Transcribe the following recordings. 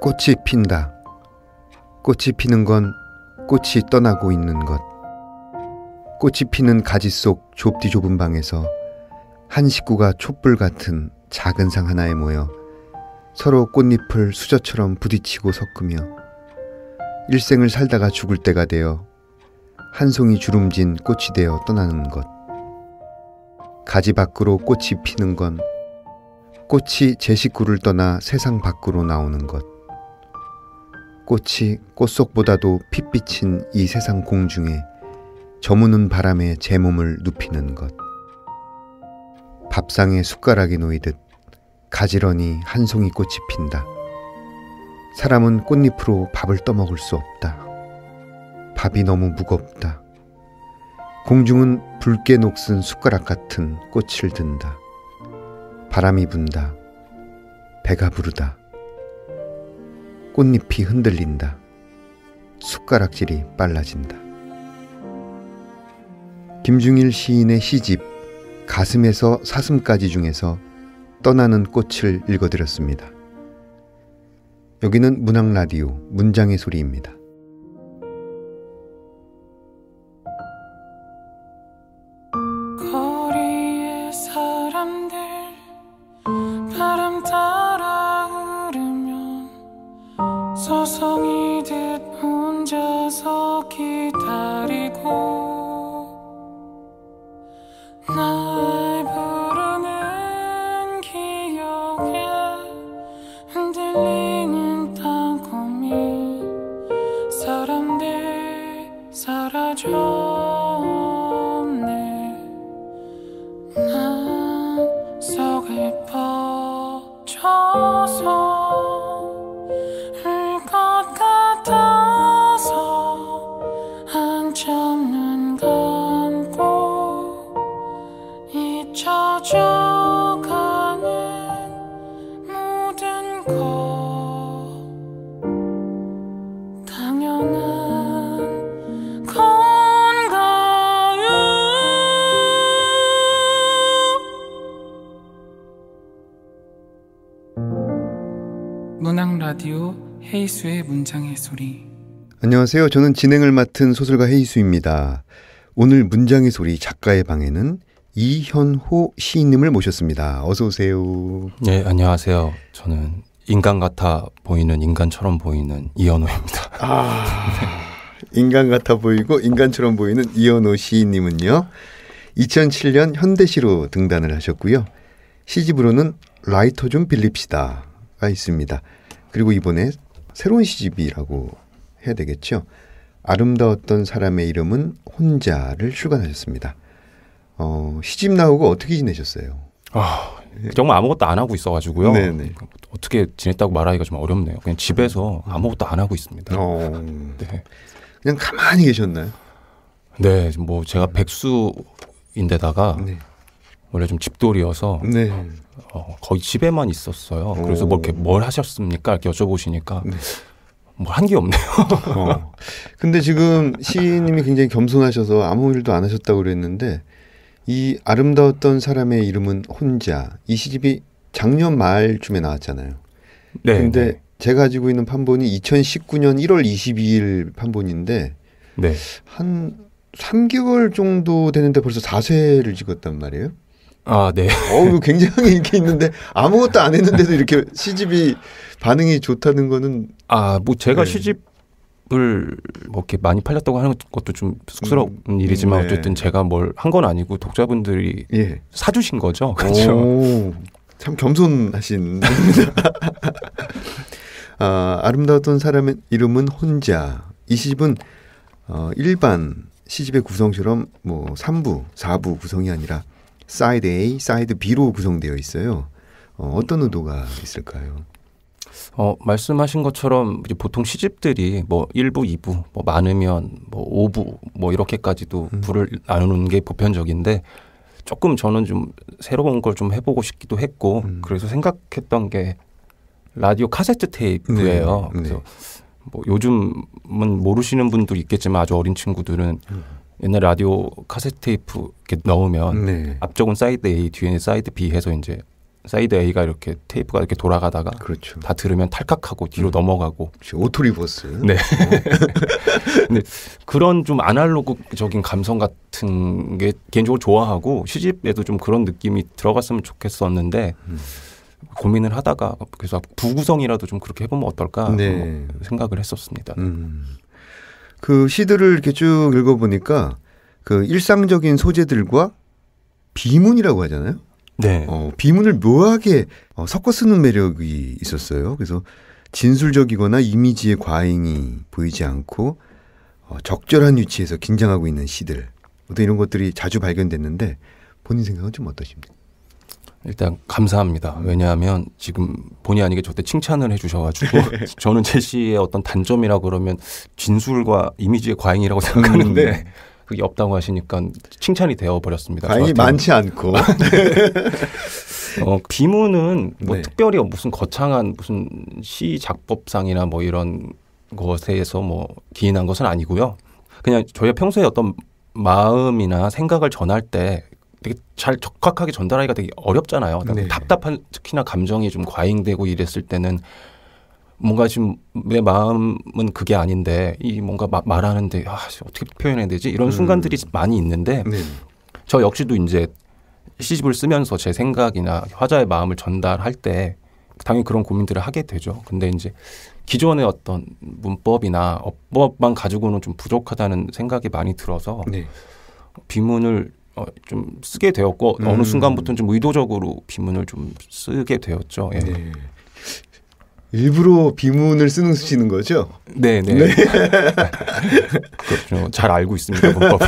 꽃이 핀다. 꽃이 피는 건 꽃이 떠나고 있는 것. 꽃이 피는 가지 속 좁디 좁은 방에서 한 식구가 촛불 같은 작은 상 하나에 모여 서로 꽃잎을 수저처럼 부딪히고 섞으며 일생을 살다가 죽을 때가 되어 한 송이 주름진 꽃이 되어 떠나는 것. 가지 밖으로 꽃이 피는 건 꽃이 제 식구를 떠나 세상 밖으로 나오는 것. 꽃이 꽃속보다도 핏비친 이 세상 공중에 저무는 바람에 제 몸을 눕히는 것. 밥상에 숟가락이 놓이듯 가지런히 한 송이 꽃이 핀다. 사람은 꽃잎으로 밥을 떠먹을 수 없다. 밥이 너무 무겁다. 공중은 붉게 녹슨 숟가락 같은 꽃을 든다. 바람이 분다. 배가 부르다. 꽃잎이 흔들린다. 숟가락질이 빨라진다. 김중일 시인의 시집 가슴에서 사슴까지 중에서 떠나는 꽃을 읽어드렸습니다. 여기는 문학라디오 문장의 소리입니다. 거리의 사람들 바람 따라 흐르면 서성이듯 혼자서 기다리고 날 부르는 기억에 흔들리는 땅콩이 사람들 사라졌네. 난 속을 퍼져서 울 것 같아서 한참 눈 감고 잊혀져가는 모든 것 당연한 건가요? 문학 라디오 헤이수의 문장의 소리. 안녕하세요. 저는 진행을 맡은 소설가 헤이수입니다. 오늘 문장의 소리 작가의 방에는 이현호 시인님을 모셨습니다. 어서 오세요. 네, 안녕하세요. 저는 인간 같아 보이는 인간처럼 보이는 이현호입니다. 인간 같아 보이고 인간처럼 보이는 이현호 시인님은요. 2007년 현대시로 등단을 하셨고요. 시집으로는 라이터 좀 빌립시다가 있습니다. 그리고 이번에 새로운 시집이라고 해야 되겠죠. 아름다웠던 사람의 이름은 혼자를 출간하셨습니다. 시집 나오고 어떻게 지내셨어요? 정말 아무것도 안 하고 있어가지고요. 네네. 어떻게 지냈다고 말하기가 좀 어렵네요. 그냥 집에서 아무것도 안 하고 있습니다. 네. 그냥 가만히 계셨나요? 네, 뭐 제가 백수인데다가 네. 원래 좀 집돌이어서 네. 거의 집에만 있었어요. 그래서 뭘 하셨습니까? 이렇게 여쭤보시니까 네. 뭐 한 게 없네요. 근데 지금 시인님이 굉장히 겸손하셔서 아무 일도 안 하셨다고 그랬는데 이 아름다웠던 사람의 이름은 혼자, 이 시집이 작년 말쯤에 나왔잖아요. 네. 근데 네. 제가 가지고 있는 판본이 2019년 1월 22일 판본인데 네. 한 3개월 정도 되는데 벌써 4쇄를 찍었단 말이에요. 네. 굉장히 이렇게 있는데 아무것도 안 했는데도 이렇게 시집이 반응이 좋다는 거는 뭐 제가 네. 시집을 뭐 이렇게 많이 팔렸다고 하는 것도 좀 쑥스러운 일이지만 네. 어쨌든 제가 뭘 한 건 아니고 독자분들이 예. 사주신 거죠. 그렇죠. 참 겸손하신 분입니다. 아름다웠던 사람의 이름은 혼자. 이 시집은 일반 시집의 구성처럼 뭐 3부, 4부 구성이 아니라 사이드 A, 사이드 B로 구성되어 있어요. 어떤 의도가 있을까요? 말씀하신 것처럼 이제 보통 시집들이 뭐 1부, 2부, 뭐 많으면 뭐 5부 뭐 이렇게까지도 부를 나누는 게 보편적인데 조금 저는 좀 새로운 걸 좀 해보고 싶기도 했고 그래서 생각했던 게 라디오 카세트 테이프예요. 네. 그래서 뭐 요즘은 모르시는 분도 있겠지만 아주 어린 친구들은 옛날 라디오 카세트 테이프 이렇게 넣으면 네. 앞쪽은 사이드 A, 뒤에는 사이드 B 해서 이제 사이드 A가 이렇게 테이프가 이렇게 돌아가다가 그렇죠. 다 들으면 탈칵하고 뒤로 넘어가고. 그렇죠. 오토리버스. 네. 근데 그런 좀 아날로그적인 감성 같은 게 개인적으로 좋아하고 시집에도 좀 그런 느낌이 들어갔으면 좋겠었는데 고민을 하다가 그래서 부구성이라도 좀 그렇게 해보면 어떨까 네. 생각을 했었습니다. 그 시들을 이렇게 쭉 읽어보니까 그 일상적인 소재들과 비문이라고 하잖아요. 네. 비문을 묘하게 섞어 쓰는 매력이 있었어요. 그래서 진술적이거나 이미지의 과잉이 보이지 않고 적절한 위치에서 긴장하고 있는 시들, 어떤 이런 것들이 자주 발견됐는데 본인 생각은 좀 어떠십니까? 일단 감사합니다. 왜냐하면 지금 본의 아니게 저때 칭찬을 해주셔가지고 저는 제 시의 어떤 단점이라고 그러면 진술과 이미지의 과잉이라고 생각하는데 그게 없다고 하시니까 칭찬이 되어버렸습니다. 과잉이 많지 않고. 비문은 뭐 네. 특별히 무슨 거창한 무슨 시 작법상이나 뭐 이런 것에서 뭐 기인한 것은 아니고요. 그냥 저희가 평소에 어떤 마음이나 생각을 전할 때 되게 잘 적확하게 전달하기가 되게 어렵잖아요. 네. 답답한 특히나 감정이 좀 과잉되고 이랬을 때는 뭔가 지금 내 마음은 그게 아닌데 이 뭔가 말하는데 어떻게 표현해야 되지? 이런 순간들이 많이 있는데 네. 저 역시도 이제 시집을 쓰면서 제 생각이나 화자의 마음을 전달할 때 당연히 그런 고민들을 하게 되죠. 근데 이제 기존의 어떤 문법이나 어법만 가지고는 좀 부족하다는 생각이 많이 들어서 네. 비문을 좀 쓰게 되었고 어느 순간부터는 좀 의도적으로 비문을 좀 쓰게 되었죠. 예. 네. 일부러 비문을 쓰시는 거죠? 네. 그렇죠. 잘 알고 있습니다. 문법을.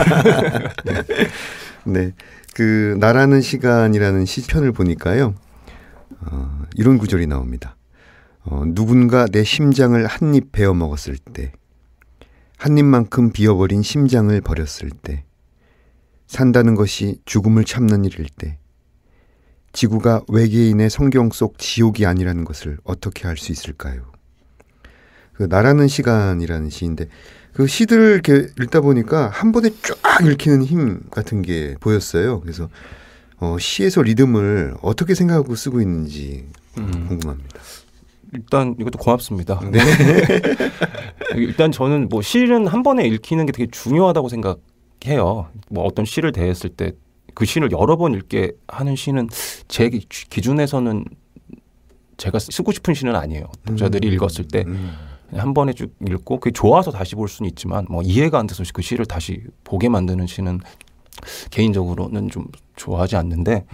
네. 그 나라는 시간이라는 시편을 보니까요. 이런 구절이 나옵니다. 누군가 내 심장을 한 입 베어 먹었을 때, 한 입만큼 비어버린 심장을 버렸을 때, 산다는 것이 죽음을 참는 일일 때, 지구가 외계인의 성경 속 지옥이 아니라는 것을 어떻게 알 수 있을까요? 그 나라는 시간이라는 시인데 그 시들을 이렇게 읽다 보니까 한 번에 쫙 읽히는 힘 같은 게 보였어요. 그래서 시에서 리듬을 어떻게 생각하고 쓰고 있는지 궁금합니다. 일단 이것도 고맙습니다. 네. 일단 저는 뭐 시는 한 번에 읽히는 게 되게 중요하다고 생각해요. 뭐 어떤 시를 대했을 때 그 시를 여러 번 읽게 하는 시는 제 기준에서는 제가 쓰고 싶은 시는 아니에요. 독자들이 읽었을 때 한 번에 쭉 읽고 그게 좋아서 다시 볼 수는 있지만 뭐 이해가 안 돼서 그 시를 다시 보게 만드는 시는 개인적으로는 좀 좋아하지 않는데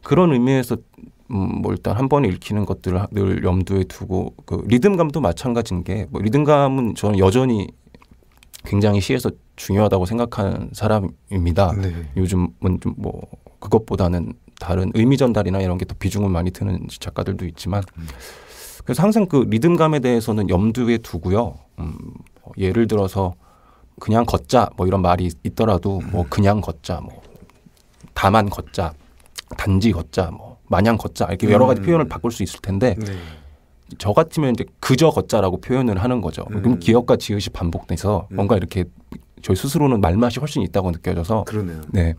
그런 의미에서 뭐 일단 한 번에 읽히는 것들을 늘 염두에 두고 그 리듬감도 마찬가지인 게 뭐 리듬감은 저는 여전히 굉장히 시에서 중요하다고 생각하는 사람입니다. 네. 요즘은 좀 뭐 그것보다는 다른 의미 전달이나 이런 게 더 비중을 많이 드는 작가들도 있지만 그래서 항상 그 리듬감에 대해서는 염두에 두고요. 예를 들어서 그냥 걷자 뭐 이런 말이 있더라도 뭐 그냥 걷자 뭐 다만 걷자 단지 걷자 뭐 마냥 걷자 이렇게 여러 가지 표현을 바꿀 수 있을 텐데 네. 저 같으면 이제 그저 걷자라고 표현을 하는 거죠. 그럼 기억과 지읒이 반복돼서 뭔가 이렇게 저희 스스로는 말맛이 훨씬 있다고 느껴져서 그러네요. 네.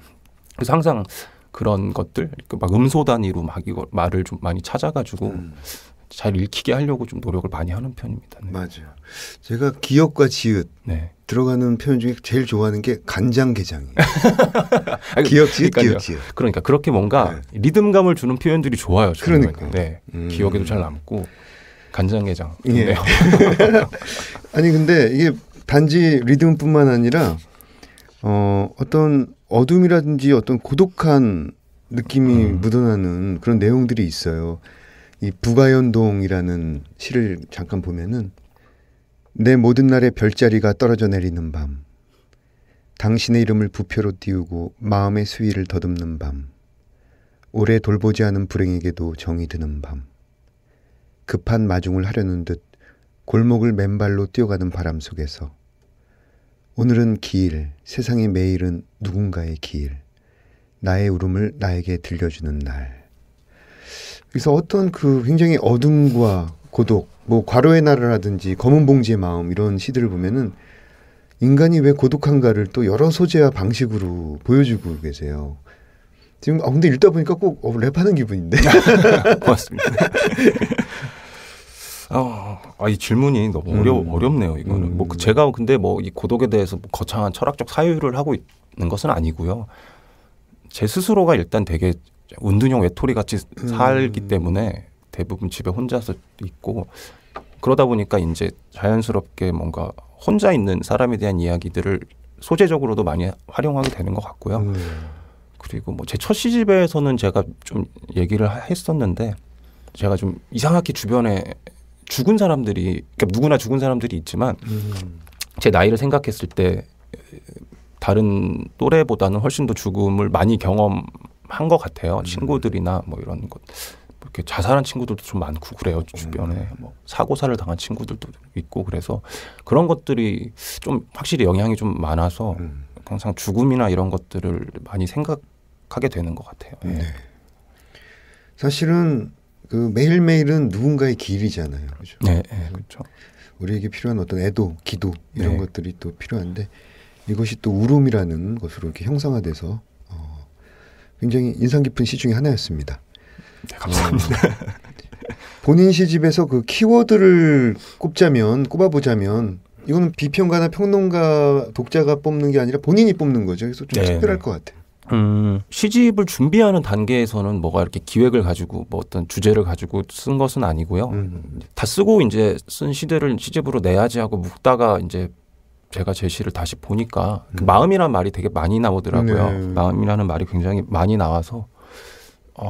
그래서 항상 그런 것들 막 음소 단위로 막 이거 말을 좀 많이 찾아가지고 잘 읽히게 하려고 좀 노력을 많이 하는 편입니다. 네. 맞아요. 제가 기억과 지읒 네. 들어가는 표현 중에 제일 좋아하는 게 간장게장이에요. 기억, 지읒, 기억, 지읒. 그러니까 그렇게 뭔가 리듬감을 주는 표현들이 좋아요. 저는. 그러니까요. 네. 기억에도 잘 남고 간장게장. 예. 좋네요. 아니 근데 이게 단지 리듬뿐만 아니라 어떤 어둠이라든지 어떤 고독한 느낌이 묻어나는 그런 내용들이 있어요. 이 부가연동이라는 시를 잠깐 보면은 내 모든 날의 별자리가 떨어져 내리는 밤, 당신의 이름을 부표로 띄우고 마음의 수위를 더듬는 밤, 오래 돌보지 않은 불행에게도 정이 드는 밤, 급한 마중을 하려는 듯 골목을 맨발로 뛰어가는 바람 속에서 오늘은 기일, 세상의 매일은 누군가의 기일, 나의 울음을 나에게 들려주는 날. 그래서 어떤 그 굉장히 어둠과 고독, 뭐 과로의 날이라든지 검은 봉지의 마음 이런 시들을 보면은 인간이 왜 고독한가를 또 여러 소재와 방식으로 보여주고 계세요. 지금 근데 읽다 보니까 꼭 랩하는 기분인데. 고맙습니다. 이 질문이 너무 어렵네요. 이거는 뭐 제가 근데 뭐 이 고독에 대해서 뭐 거창한 철학적 사유를 하고 있는 것은 아니고요. 제 스스로가 일단 되게 은둔형 외톨이 같이 살기 때문에 대부분 집에 혼자서 있고 그러다 보니까 이제 자연스럽게 뭔가 혼자 있는 사람에 대한 이야기들을 소재적으로도 많이 활용하게 되는 것 같고요. 그리고 뭐 제 첫 시집에서는 제가 좀 얘기를 했었는데 제가 좀 이상하게 주변에 죽은 사람들이 그러니까 누구나 죽은 사람들이 있지만 제 나이를 생각했을 때 다른 또래보다는 훨씬 더 죽음을 많이 경험한 것 같아요. 친구들이나 뭐 이런 것 이렇게 자살한 친구들도 좀 많고 그래요. 주변에 뭐 사고사를 당한 친구들도 있고 그래서 그런 것들이 좀 확실히 영향이 좀 많아서 항상 죽음이나 이런 것들을 많이 생각하게 되는 것 같아요. 네. 사실은 그 매일매일은 누군가의 길이잖아요. 그렇죠? 네, 그렇죠. 우리에게 필요한 어떤 애도, 기도 이런 것들이 또 필요한데 이것이 또 울음이라는 것으로 이렇게 형상화돼서 굉장히 인상 깊은 시 중에 하나였습니다. 네, 감사합니다. 본인 시집에서 그 키워드를 꼽아보자면 이거는 비평가나 평론가, 독자가 뽑는 게 아니라 본인이 뽑는 거죠. 그래서 좀 특별할 것 같아요. 시집을 준비하는 단계에서는 뭐가 이렇게 기획을 가지고 뭐 어떤 주제를 가지고 쓴 것은 아니고요. 다 쓰고 이제 쓴 시들을 시집으로 내야지 하고 묵다가 이제 제가 제 시를 다시 보니까 그 마음이라는 말이 되게 많이 나오더라고요. 마음이라는 말이 굉장히 많이 나와서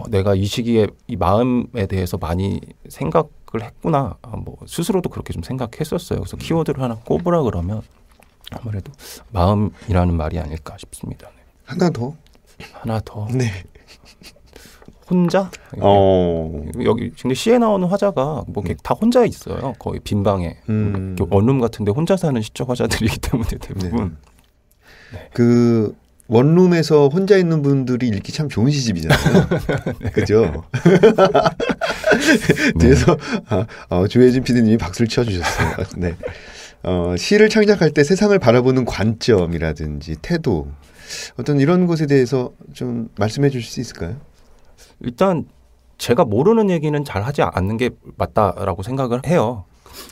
내가 이 시기에 이 마음에 대해서 많이 생각을 했구나. 뭐 스스로도 그렇게 좀 생각했었어요. 그래서 키워드를 하나 꼽으라 그러면 아무래도 마음이라는 말이 아닐까 싶습니다. 네. 하나 더. 네. 혼자? 여기 근데 시에 나오는 화자가 뭐 다 혼자 있어요. 거의 빈방에 원룸 같은데 혼자 사는 시적 화자들이기 때문에 대부분. 네. 그 원룸에서 혼자 있는 분들이 읽기 참 좋은 시집이잖아요. 네. 그죠? 뒤에서 조혜진 PD님이 박수를 쳐주셨어요. 네. 시를 창작할 때 세상을 바라보는 관점이라든지 태도 어떤 이런 것에 대해서 좀 말씀해 주실 수 있을까요? 일단 제가 모르는 얘기는 잘 하지 않는 게 맞다라고 생각을 해요.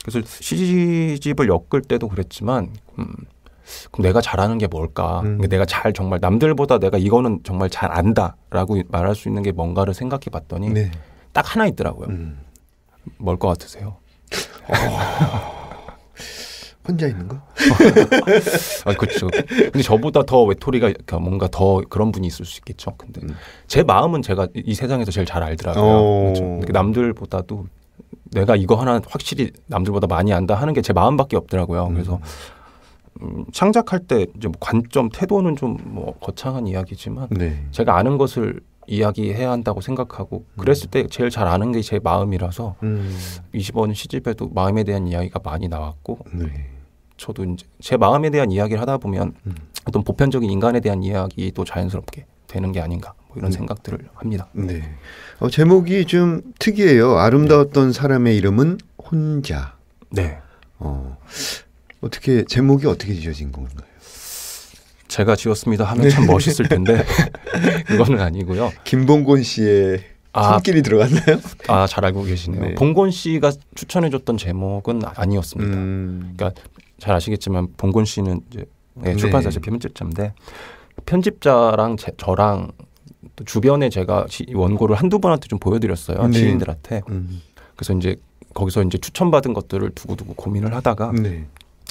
그래서 시집을 엮을 때도 그랬지만 그럼 내가 잘하는 게 뭘까? 내가 정말 남들보다 내가 이거는 정말 잘 안다라고 말할 수 있는 게 뭔가를 생각해 봤더니 딱 하나 있더라고요. 뭘 것 같으세요? 혼자 있는 거? 그렇죠. 근데 저보다 더 외톨이가 뭔가 더 그런 분이 있을 수 있겠죠. 근데 제 마음은 제가 이 세상에서 제일 잘 알더라고요. 그렇죠. 남들보다도 내가 이거 하나 확실히 남들보다 많이 안다 하는 게 제 마음밖에 없더라고요. 그래서 창작할 때 이제 뭐 관점, 태도는 좀 뭐 거창한 이야기지만 제가 아는 것을 이야기해야 한다고 생각하고 그랬을 때 제일 잘 아는 게 제 마음이라서 20원 시집에도 마음에 대한 이야기가 많이 나왔고 저도 이제 제 마음에 대한 이야기를 하다 보면 어떤 보편적인 인간에 대한 이야기도 자연스럽게 되는 게 아닌가 뭐 이런 생각들을 합니다. 네. 제목이 좀 특이해요. 아름다웠던 사람의 이름은 혼자. 네. 제목이 어떻게 지어진 건가요? 제가 지었습니다 하면 참 멋있을 텐데 그거는 아니고요. 김봉곤 씨의 손길이 들어갔나요? 잘 알고 계시네요. 봉곤 씨가 추천해줬던 제목은 아니었습니다. 그러니까 잘 아시겠지만 봉곤 씨는 이제 출판사에서 편집자인데 편집자랑 저랑 또 주변에 제가 원고를 한두 번한테 좀 보여드렸어요. 지인들한테. 그래서 이제 거기서 이제 추천받은 것들을 두고두고 고민을 하다가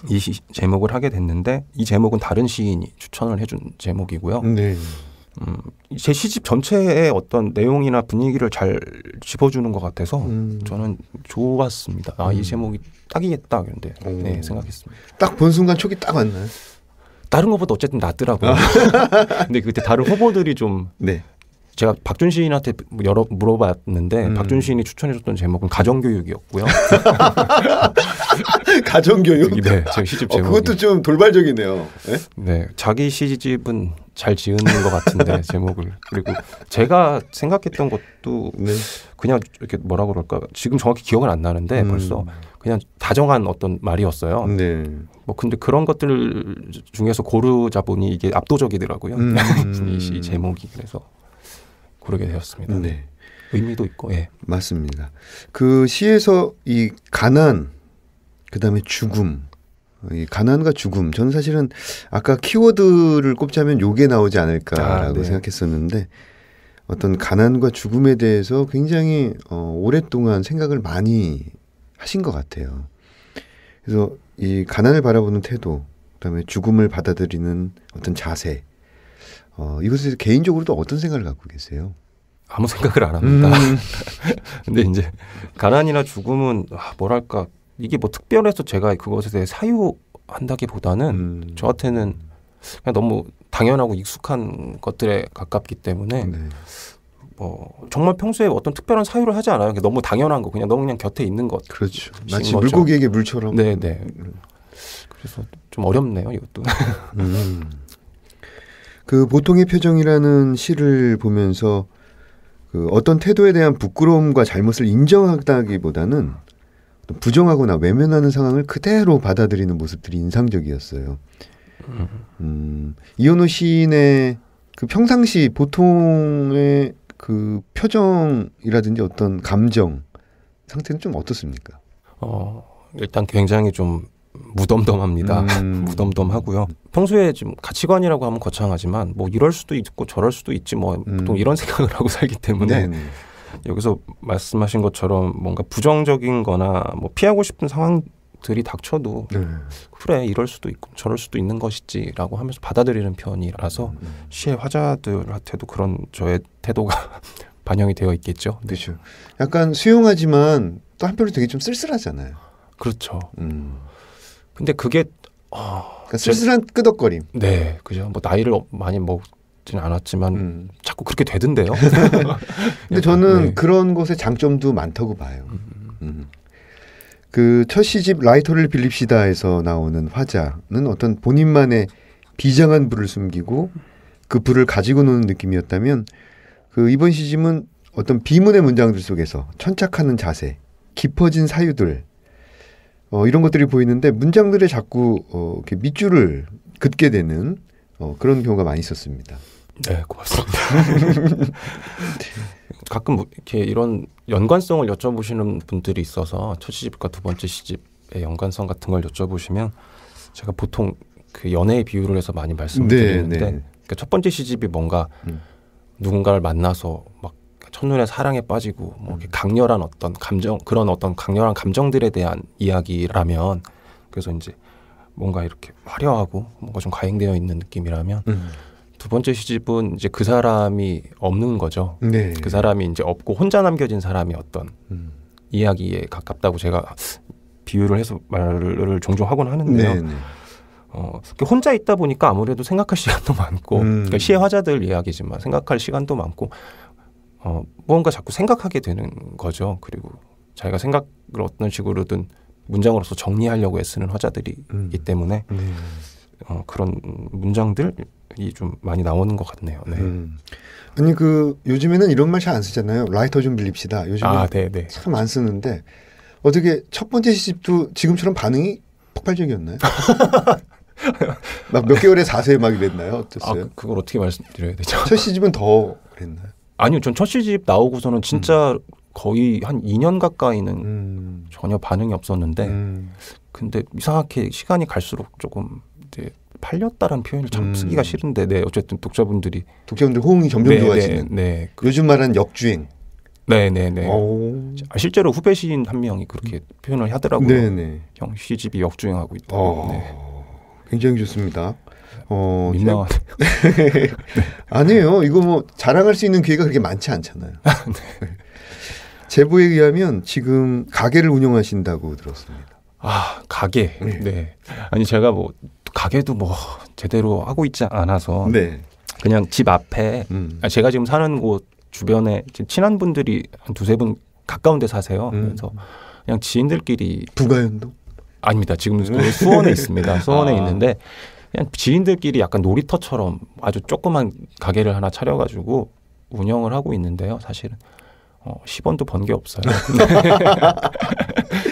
이 제목을 하게 됐는데 이 제목은 다른 시인이 추천을 해준 제목이고요. 제 시집 전체의 어떤 내용이나 분위기를 잘 짚어주는 것 같아서 저는 좋았습니다. 이 제목이 딱이겠다 그런데 생각했습니다. 딱 본 순간 촉이 딱 왔나요? 다른 것보다 어쨌든 낫더라고요. 근데 그때 다른 후보들이 좀 제가 박준 시인한테 여러 물어봤는데 박준 시인이 추천해줬던 제목은 가정교육이었고요. 가정교육? 네, 제 시집 제목이. 그것도 좀 돌발적이네요. 네, 자기 시집은 잘 지은 것 같은데 제목을. 그리고 제가 생각했던 것도 그냥 이렇게 뭐라 그럴까 지금 정확히 기억은 안 나는데 벌써 그냥 다정한 어떤 말이었어요. 뭐 근데 그런 것들 중에서 고르자 보니 이게 압도적이더라고요. 이 시 제목이. 그래서 고르게 되었습니다. 네. 의미도 있고, 예. 맞습니다. 그 시에서 이 가난, 그다음에 죽음, 이 가난과 죽음, 저는 사실은 아까 키워드를 꼽자면 요게 나오지 않을까라고 네. 생각했었는데 어떤 가난과 죽음에 대해서 굉장히 오랫동안 생각을 많이 하신 것 같아요. 그래서 이 가난을 바라보는 태도, 그다음에 죽음을 받아들이는 어떤 자세, 이것에 대해서 개인적으로도 어떤 생각을 갖고 계세요? 아무 생각을 안 합니다. 근데 이제 가난이나 죽음은 뭐랄까 이게 뭐 특별해서 제가 그것에 대해 사유한다기보다는 저한테는 그냥 너무 당연하고 익숙한 것들에 가깝기 때문에 네. 뭐 정말 평소에 어떤 특별한 사유를 하지 않아요. 너무 당연한 거 그냥 너무 그냥 곁에 있는 것. 그렇죠. 마치 거죠. 물고기에게 물처럼. 네네. 그래서 좀 어렵네요 이것도. 그 보통의 표정이라는 시를 보면서 그 어떤 태도에 대한 부끄러움과 잘못을 인정하다기보다는 부정하거나 외면하는 상황을 그대로 받아들이는 모습들이 인상적이었어요. 이현우 시인의 그 평상시 보통의 그 표정이라든지 어떤 감정 상태는 좀 어떻습니까? 일단 굉장히 좀 무덤덤합니다. 무덤덤하고요. 평소에 좀 가치관이라고 하면 거창하지만 뭐 이럴 수도 있고 저럴 수도 있지 뭐 보통 이런 생각을 하고 살기 때문에 네네. 여기서 말씀하신 것처럼 뭔가 부정적인 거나 뭐 피하고 싶은 상황들이 닥쳐도 네. 그래 이럴 수도 있고 저럴 수도 있는 것이지라고 하면서 받아들이는 편이라서 시의 화자들한테도 그런 저의 태도가 반영이 되어 있겠죠. 네. 그렇죠. 약간 수용하지만 또 한편으로 되게 좀 쓸쓸하잖아요. 그렇죠. 근데 그게 그러니까 쓸쓸한 끄덕거림. 네, 그죠. 뭐 나이를 많이 먹지는 않았지만 자꾸 그렇게 되던데요. 근데 저는 네. 그런 것의 장점도 많다고 봐요. 그 첫 시집 라이터를 빌립시다에서 나오는 화자는 어떤 본인만의 비장한 불을 숨기고 그 불을 가지고 노는 느낌이었다면 그 이번 시집은 어떤 비문의 문장들 속에서 천착하는 자세, 깊어진 사유들 이런 것들이 보이는데 문장들에 자꾸 이렇게 밑줄을 긋게 되는 그런 경우가 많이 있었습니다. 네, 고맙습니다. 가끔 이렇게 이런 연관성을 여쭤보시는 분들이 있어서 첫 시집과 두 번째 시집의 연관성 같은 걸 여쭤보시면 제가 보통 그 연애의 비유를 해서 많이 말씀을 드리는데 그러니까 첫 번째 시집이 뭔가 누군가를 만나서 막 첫눈에 사랑에 빠지고 뭐 이렇게 강렬한 어떤 감정 그런 어떤 강렬한 감정들에 대한 이야기라면 그래서 이제 뭔가 이렇게 화려하고 뭔가 좀 과잉되어 있는 느낌이라면 두 번째 시집은 이제 그 사람이 없는 거죠. 네. 그 사람이 이제 없고 혼자 남겨진 사람이 어떤 이야기에 가깝다고 제가 비유를 해서 말을 종종 하곤 하는데요. 네, 네. 혼자 있다 보니까 아무래도 생각할 시간도 많고 그러니까 시의 화자들 이야기지만 생각할 시간도 많고 뭔가 자꾸 생각하게 되는 거죠. 그리고 자기가 생각을 어떤 식으로든 문장으로서 정리하려고 애쓰는 화자들이 있기 때문에 그런 문장들이 좀 많이 나오는 것 같네요. 네. 아니 그 요즘에는 이런 말 잘 안 쓰잖아요. 라이터 좀 빌립시다. 요즘에 네. 참 안 쓰는데 어떻게 첫 번째 시집도 지금처럼 반응이 폭발적이었나요? 막 몇 개월에 4세 막 이랬나요? 어땠어요? 그걸 어떻게 말씀드려야 되죠? 첫 시집은 더 그랬나요? 아니요. 전 첫 시집 나오고서는 진짜 거의 한 2년 가까이는 전혀 반응이 없었는데 근데 이상하게 시간이 갈수록 조금 이제 팔렸다라는 표현을 참 쓰기가 싫은데 네 어쨌든 독자분들 호응이 점점 좋아지는 네. 요즘 말하는 역주행. 네네네. 실제로 후배 시인 한 명이 그렇게 표현을 하더라고요. 네네. 형 시집이 역주행하고 있다고. 네. 굉장히 좋습니다. 민망하네요. 아니에요. 이거 뭐 자랑할 수 있는 기회가 그렇게 많지 않잖아요. 네. 제보에 의하면 지금 가게를 운영하신다고 들었습니다. 가게. 네. 아니 제가 뭐 가게도 뭐 제대로 하고 있지 않아서 그냥 집 앞에 제가 지금 사는 곳 주변에 친한 분들이 한 두세 분 가까운 데 사세요. 그래서 그냥 지인들끼리 부가연동? 아닙니다. 지금 수원에 있습니다. 수원에 있는데 그냥 지인들끼리 약간 놀이터처럼 아주 조그만 가게를 하나 차려가지고 운영을 하고 있는데요. 사실은 10원도 번 게 없어요.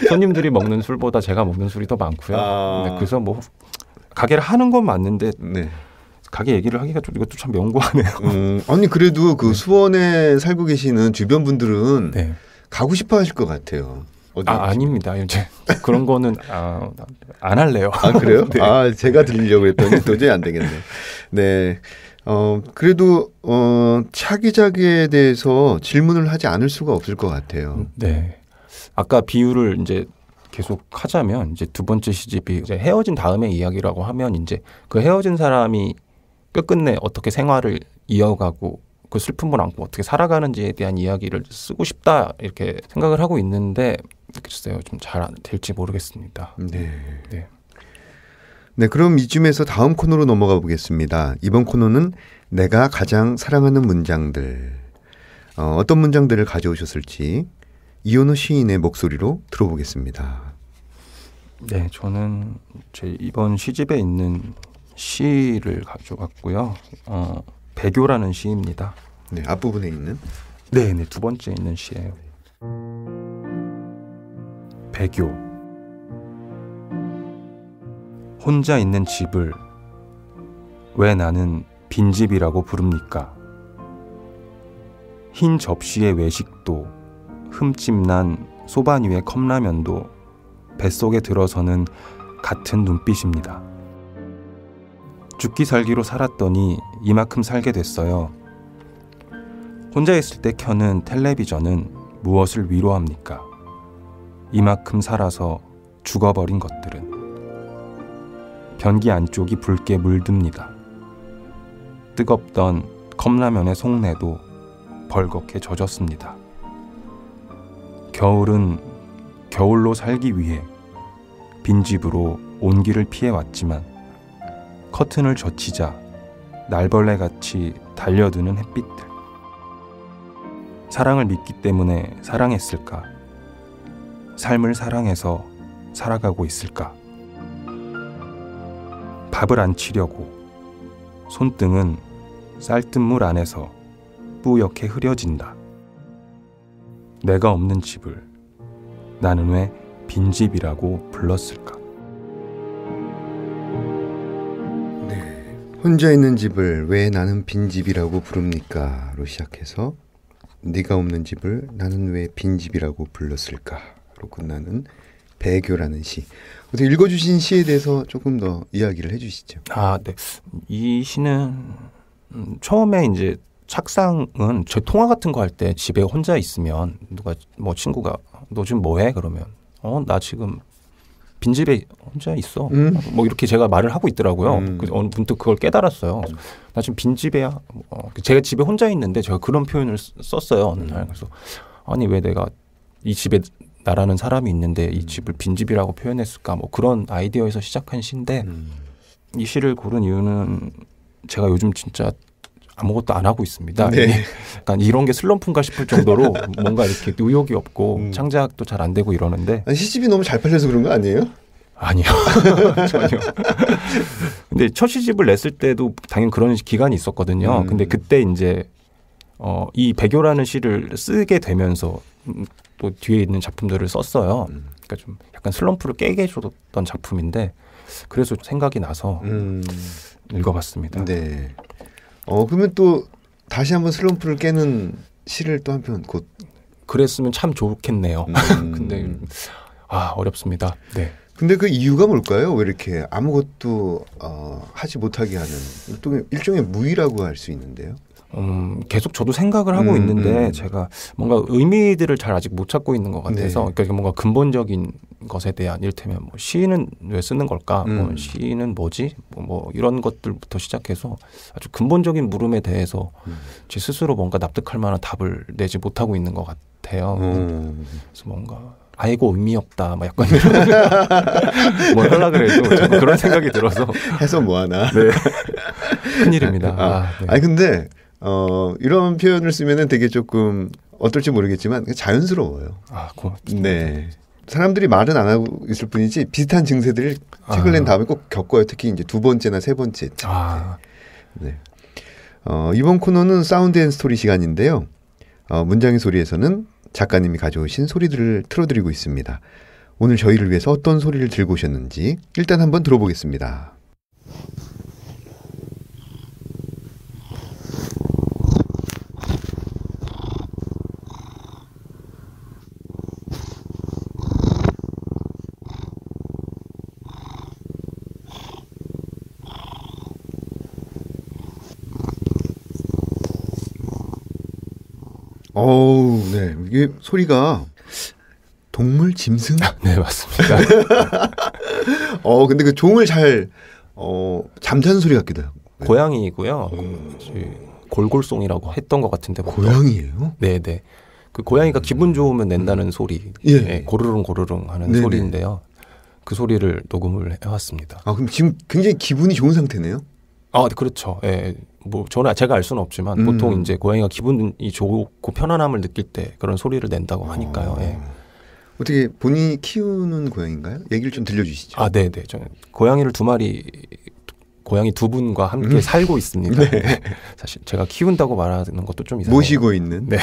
손님들이 먹는 술보다 제가 먹는 술이 더 많고요. 그래서 뭐 가게를 하는 건 맞는데 가게 얘기를 하기가 좀 이것도 참 명구하네요. 아니 그래도 그 네. 수원에 살고 계시는 주변 분들은 네. 가고 싶어 하실 것 같아요. 어디 아닙니다. 이제 그런 거는 안 할래요. 아 그래요? 네. 아 제가 들리려고 했더니 도저히 안 되겠네. 네. 그래도 차기작에 대해서 질문을 하지 않을 수가 없을 것 같아요. 네. 아까 비유를 이제 계속 하자면 이제 두 번째 시집이 이제 헤어진 다음의 이야기라고 하면 이제 그 헤어진 사람이 끝끝내 어떻게 생활을 이어가고 그 슬픔을 안고 어떻게 살아가는지에 대한 이야기를 쓰고 싶다 이렇게 생각을 하고 있는데 글쎄요 좀 잘 될지 모르겠습니다. 네. 네. 네, 그럼 이쯤에서 다음 코너로 넘어가 보겠습니다. 이번 코너는 내가 가장 사랑하는 문장들. 어떤 문장들을 가져오셨을지 이현우 시인의 목소리로 들어보겠습니다. 네, 저는 제 이번 시집에 있는 시를 가져갔고요. 배교라는 시입니다. 네, 앞부분에 있는. 네, 두 번째 있는 시예요. 배교. 혼자 있는 집을 왜 나는 빈집이라고 부릅니까? 흰 접시의 외식도 흠집난 소반 위의 컵라면도 뱃속에 들어서는 같은 눈빛입니다. 죽기 살기로 살았더니 이만큼 살게 됐어요. 혼자 있을 때 켜는 텔레비전은 무엇을 위로합니까? 이만큼 살아서 죽어버린 것들은. 변기 안쪽이 붉게 물듭니다. 뜨겁던 컵라면의 속내도 벌겋게 젖었습니다. 겨울은 겨울로 살기 위해 빈집으로 온기를 피해왔지만 커튼을 젖히자 날벌레같이 달려드는 햇빛들. 사랑을 믿기 때문에 사랑했을까? 삶을 사랑해서 살아가고 있을까? 밥을 안 치려고 손등은 쌀뜨물 안에서 뿌옇게 흐려진다. 내가 없는 집을 나는 왜 빈집이라고 불렀을까? 네. 혼자 있는 집을 왜 나는 빈집이라고 부릅니까?로 시작해서 네가 없는 집을 나는 왜 빈집이라고 불렀을까?로 끝나는 배교라는 시. 어떻게 읽어주신 시에 대해서 조금 더 이야기를 해주시죠. 네. 이 시는 처음에 이제 착상은 저 통화 같은 거 할 때 집에 혼자 있으면 누가 뭐 친구가 너 지금 뭐해? 그러면 나 지금 빈집에 혼자 있어. 뭐 이렇게 제가 말을 하고 있더라고요. 문득 그걸 깨달았어요. 나 지금 빈집에야. 제가 집에 혼자 있는데 제가 그런 표현을 썼어요. 어느 날. 그래서 아니 왜 내가 이 집에 나라는 사람이 있는데 이 집을 빈집이라고 표현했을까? 뭐 그런 아이디어에서 시작한 시인데 이 시를 고른 이유는 제가 요즘 진짜 아무것도 안 하고 있습니다. 네. 약간 이런 게 슬럼프인가 싶을 정도로 뭔가 이렇게 의욕이 없고 창작도 잘 안 되고 이러는데 아니, 시집이 너무 잘 팔려서 그런 거 아니에요? 아니요. 전혀. 근데 첫 시집을 냈을 때도 당연히 그런 기간이 있었거든요. 근데 그때 이제 이 배교라는 시를 쓰게 되면서 또 뒤에 있는 작품들을 썼어요. 그러니까 좀 약간 슬럼프를 깨게 해줬던 작품인데 그래서 생각이 나서 읽어봤습니다. 네. 그러면 또 다시 한번 슬럼프를 깨는 시를 또 한 편 곧. 그랬으면 참 좋겠네요. 근데 어렵습니다. 네. 근데 그 이유가 뭘까요? 왜 이렇게 아무것도 하지 못하게 하는 일종의 무의라고 할 수 있는데요. 계속 저도 생각을 하고 있는데 제가 뭔가 의미들을 잘 아직 못 찾고 있는 것 같아서 네. 그러니까 뭔가 근본적인 것에 대한 이를테면 뭐 시는 왜 쓰는 걸까? 뭐 시는 뭐지? 뭐 이런 것들부터 시작해서 아주 근본적인 물음에 대해서 제 스스로 뭔가 납득할 만한 답을 내지 못하고 있는 것 같아요. 그래서 뭔가 아이고 의미 없다. 막 약간 뭘 하려고 그래도 자꾸 그런 생각이 들어서 해서 뭐하나. 네. 큰일입니다. 네. 아니 근데 이런 표현을 쓰면은 되게 조금 어떨지 모르겠지만 자연스러워요. 고맙습니다. 네. 사람들이 말은 안 하고 있을 뿐이지 비슷한 증세들을 책을 낸 다음에 꼭 겪어요. 특히 이제 두 번째나 세 번째. 네. 이번 코너는 사운드 앤 스토리 시간인데요. 문장의 소리에서는 작가님이 가져오신 소리들을 틀어드리고 있습니다. 오늘 저희를 위해서 어떤 소리를 들고 오셨는지 일단 한번 들어보겠습니다. 어우, 네. 이게 소리가 동물 짐승? 네, 맞습니다. 근데 그 종을 잘 잠자는 소리 같기도 하고. 고양이고요. 골골송이라고 했던 것 같은데. 고양이에요? 네, 네. 그 고양이가 기분 좋으면 낸다는 소리, 예. 네, 고르릉 고르릉 하는 네네. 소리인데요. 그 소리를 녹음을 해왔습니다. 그럼 지금 굉장히 기분이 좋은 상태네요? 네, 그렇죠. 예. 뭐 저는 제가 알 수는 없지만 보통 이제 고양이가 기분이 좋고 편안함을 느낄 때 그런 소리를 낸다고 하니까요. 예. 어떻게 본인이 키우는 고양이인가요? 얘기를 좀 들려주시죠. 네, 네. 저는 고양이를 2마리, 고양이 2분과 함께 살고 있습니다. 네. 사실 제가 키운다고 말하는 것도 좀 이상해요. 모시고 있는. 네.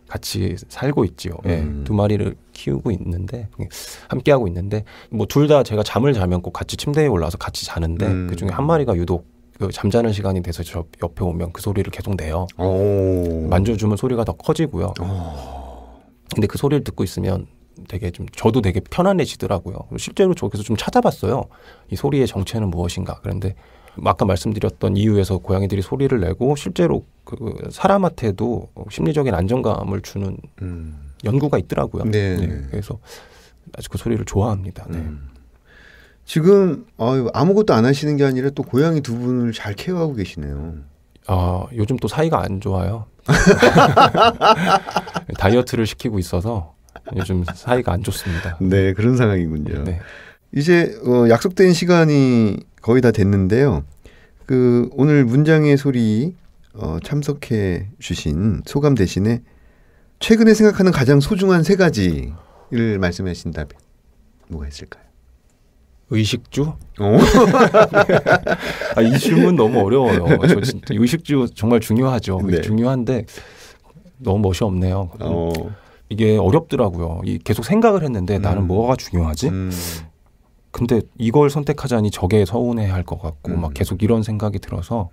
같이 살고 있지요. 예. 2마리를 키우고 있는데 함께 하고 있는데 뭐 둘 다 제가 잠을 자면 꼭 같이 침대에 올라와서 같이 자는데 그 중에 한 마리가 유독 그 잠자는 시간이 돼서 저 옆에 오면 그 소리를 계속 내요. 만져주면 소리가 더 커지고요. 근데 그 소리를 듣고 있으면 되게 좀 저도 되게 편안해지더라고요. 실제로 저기서 좀 찾아봤어요. 이 소리의 정체는 무엇인가. 그런데 아까 말씀드렸던 이유에서 고양이들이 소리를 내고 실제로 그 사람한테도 심리적인 안정감을 주는 연구가 있더라고요. 네. 네. 그래서 아주 그 소리를 좋아합니다. 네. 지금 아무것도 안 하시는 게 아니라 또 고양이 2분을 잘 케어하고 계시네요. 요즘 또 사이가 안 좋아요. 다이어트를 시키고 있어서 요즘 사이가 안 좋습니다. 네, 그런 상황이군요. 네. 이제 약속된 시간이 거의 다 됐는데요. 그 오늘 문장의 소리 참석해 주신 소감 대신에 최근에 생각하는 가장 소중한 3가지를 말씀하신다면 뭐가 있을까요? 의식주? 이 질문 너무 어려워요. 저 진짜 의식주 정말 중요하죠. 네. 중요한데 너무 멋이 없네요. 이게 어렵더라고요. 계속 생각을 했는데 나는 뭐가 중요하지? 근데 이걸 선택하자니 저게 서운해할 것 같고 막 계속 이런 생각이 들어서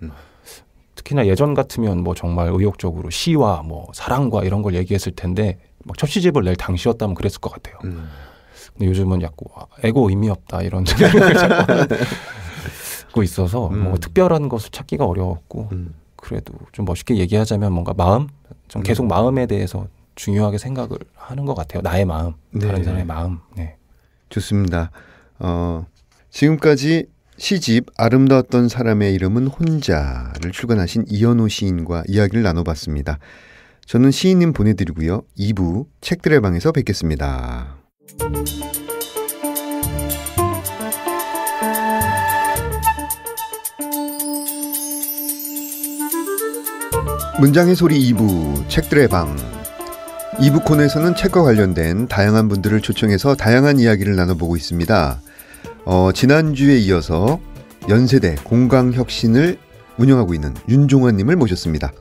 특히나 예전 같으면 뭐 정말 의욕적으로 시와 뭐 사랑과 이런 걸 얘기했을 텐데 막 첫 시집을 낼 당시였다면 그랬을 것 같아요. 근데 요즘은 약간 에고 의미 없다 이런 생각을 자꾸 있어서 뭔가 특별한 것을 찾기가 어려웠고 그래도 좀 멋있게 얘기하자면 뭔가 마음? 좀 계속 마음에 대해서 중요하게 생각을 하는 것 같아요. 나의 마음, 다른 사람의 마음. 네. 좋습니다. 지금까지 시집 아름다웠던 사람의 이름은 혼자를 출간하신 이현호 시인과 이야기를 나눠봤습니다. 저는 시인님 보내드리고요. 2부 책들의 방에서 뵙겠습니다. 문장의 소리 2부 책들의 방. 2부 코너에서는 책과 관련된 다양한 분들을 초청해서 다양한 이야기를 나눠보고 있습니다. 지난주에 이어서 연세대 공강혁신을 운영하고 있는 윤종환님을 모셨습니다.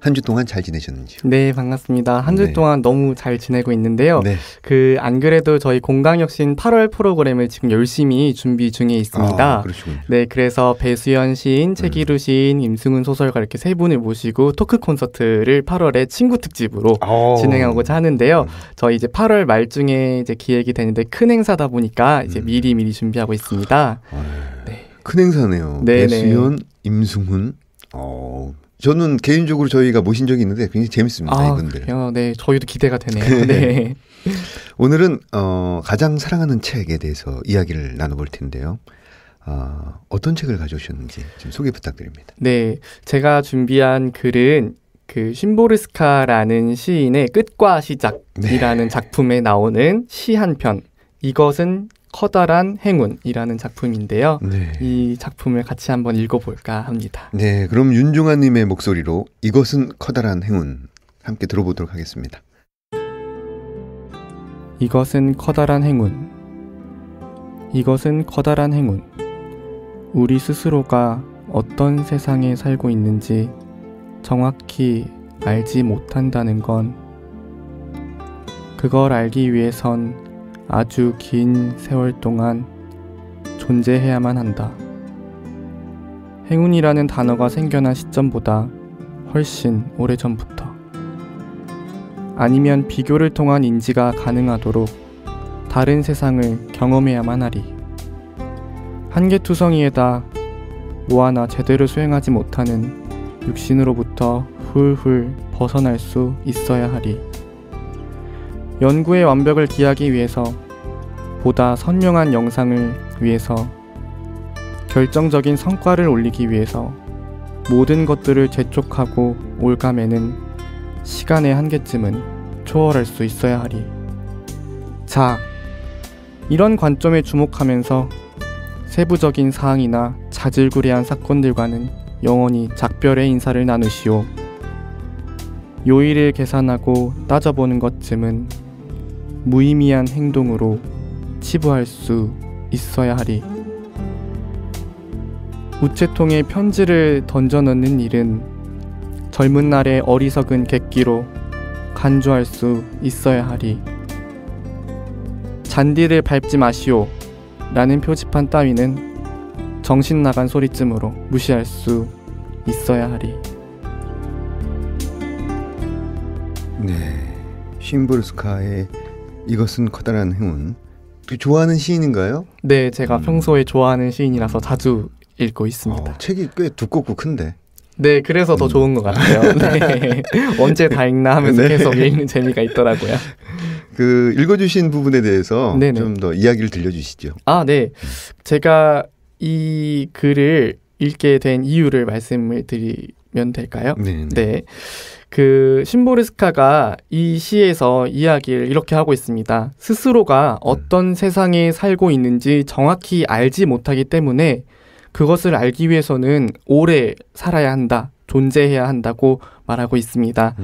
한 주 동안 잘 지내셨는지요? 네, 반갑습니다. 한 주 동안 너무 잘 지내고 있는데요. 네. 안 그래도 저희 공강혁신 8월 프로그램을 지금 열심히 준비 중에 있습니다. 그러시군요. 네, 그래서 배수연 시인, 최기루 시인, 임승훈 소설가 이렇게 3분을 모시고 토크 콘서트를 8월에 친구 특집으로 진행하고자 하는데요. 저희 이제 8월 말중에 이제 기획이 되는데 큰 행사다 보니까 이제 미리 준비하고 있습니다. 네. 큰 행사네요. 네네. 배수연, 임승훈. 저는 개인적으로 저희가 모신 적이 있는데 굉장히 재밌습니다. 이분들. 그래요? 네, 저희도 기대가 되네요. 네. 오늘은 가장 사랑하는 책에 대해서 이야기를 나눠볼 텐데요. 어떤 책을 가져오셨는지 좀 소개 부탁드립니다. 네, 제가 준비한 글은 그 쉼보르스카라는 시인의 끝과 시작이라는 작품에 나오는 시 한 편. 이것은 커다란 행운이라는 작품인데요. 네. 이 작품을 같이 한번 읽어볼까 합니다. 네, 그럼 윤종환님의 목소리로 이것은 커다란 행운 함께 들어보도록 하겠습니다. 이것은 커다란 행운. 이것은 커다란 행운. 우리 스스로가 어떤 세상에 살고 있는지 정확히 알지 못한다는 건 그걸 알기 위해선 아주 긴 세월 동안 존재해야만 한다. 행운이라는 단어가 생겨난 시점보다 훨씬 오래전부터. 아니면 비교를 통한 인지가 가능하도록 다른 세상을 경험해야만 하리. 한계투성이에다 뭐 하나 제대로 수행하지 못하는 육신으로부터 훌훌 벗어날 수 있어야 하리. 연구의 완벽을 기하기 위해서, 보다 선명한 영상을 위해서, 결정적인 성과를 올리기 위해서 모든 것들을 재촉하고 올가매는 시간의 한계쯤은 초월할 수 있어야 하리. 자, 이런 관점에 주목하면서 세부적인 사항이나 자질구레한 사건들과는 영원히 작별의 인사를 나누시오. 요일을 계산하고 따져보는 것쯤은 무의미한 행동으로 치부할 수 있어야 하리. 우체통에 편지를 던져넣는 일은 젊은 날의 어리석은 객기로 간주할 수 있어야 하리. 잔디를 밟지 마시오 라는 표지판 따위는 정신 나간 소리쯤으로 무시할 수 있어야 하리. 네, 심보르스카의 이것은 커다란 행운. 좋아하는 시인인가요? 네, 제가 평소에 좋아하는 시인이라서 자주 읽고 있습니다. 책이 꽤 두껍고 큰데. 네, 그래서 더 좋은 것 같아요. 네. 언제 다 읽나 하면서 네. 계속 읽는 재미가 있더라고요. 그 읽어주신 부분에 대해서 네네. 좀 더 이야기를 들려주시죠. 아, 네. 제가 이 글을 읽게 된 이유를 말씀을 드리면 될까요? 네. 네. 그 심보르스카가 이 시에서 이야기를 이렇게 하고 있습니다. 스스로가 어떤 세상에 살고 있는지 정확히 알지 못하기 때문에 그것을 알기 위해서는 오래 살아야 한다, 존재해야 한다고 말하고 있습니다.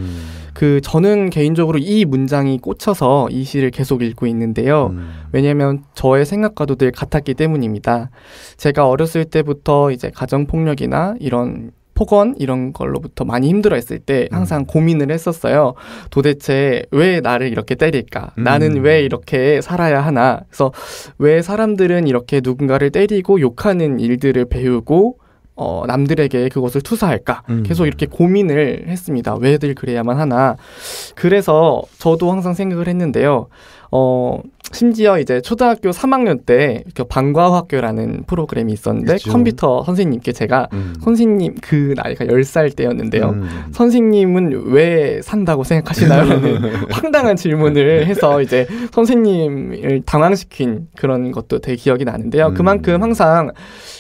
저는 개인적으로 이 문장이 꽂혀서 이 시를 계속 읽고 있는데요. 왜냐하면 저의 생각과도 늘 같았기 때문입니다. 제가 어렸을 때부터 이제 가정폭력이나 이런 폭언 이런 걸로부터 많이 힘들어했을 때 항상 고민을 했었어요. 도대체 왜 나를 이렇게 때릴까? 나는 왜 이렇게 살아야 하나? 그래서 왜 사람들은 이렇게 누군가를 때리고 욕하는 일들을 배우고 남들에게 그것을 투사할까? 계속 이렇게 고민을 했습니다. 왜들 그래야만 하나? 그래서 저도 항상 생각을 했는데요. 심지어 이제 초등학교 3학년 때 방과학교라는 프로그램이 있었는데 그렇죠. 컴퓨터 선생님께 제가 선생님 그 나이가 10살 때였는데요. 선생님은 왜 산다고 생각하시나요? 라는 황당한 질문을 해서 이제 선생님을 당황시킨 그런 것도 되게 기억이 나는데요. 그만큼 항상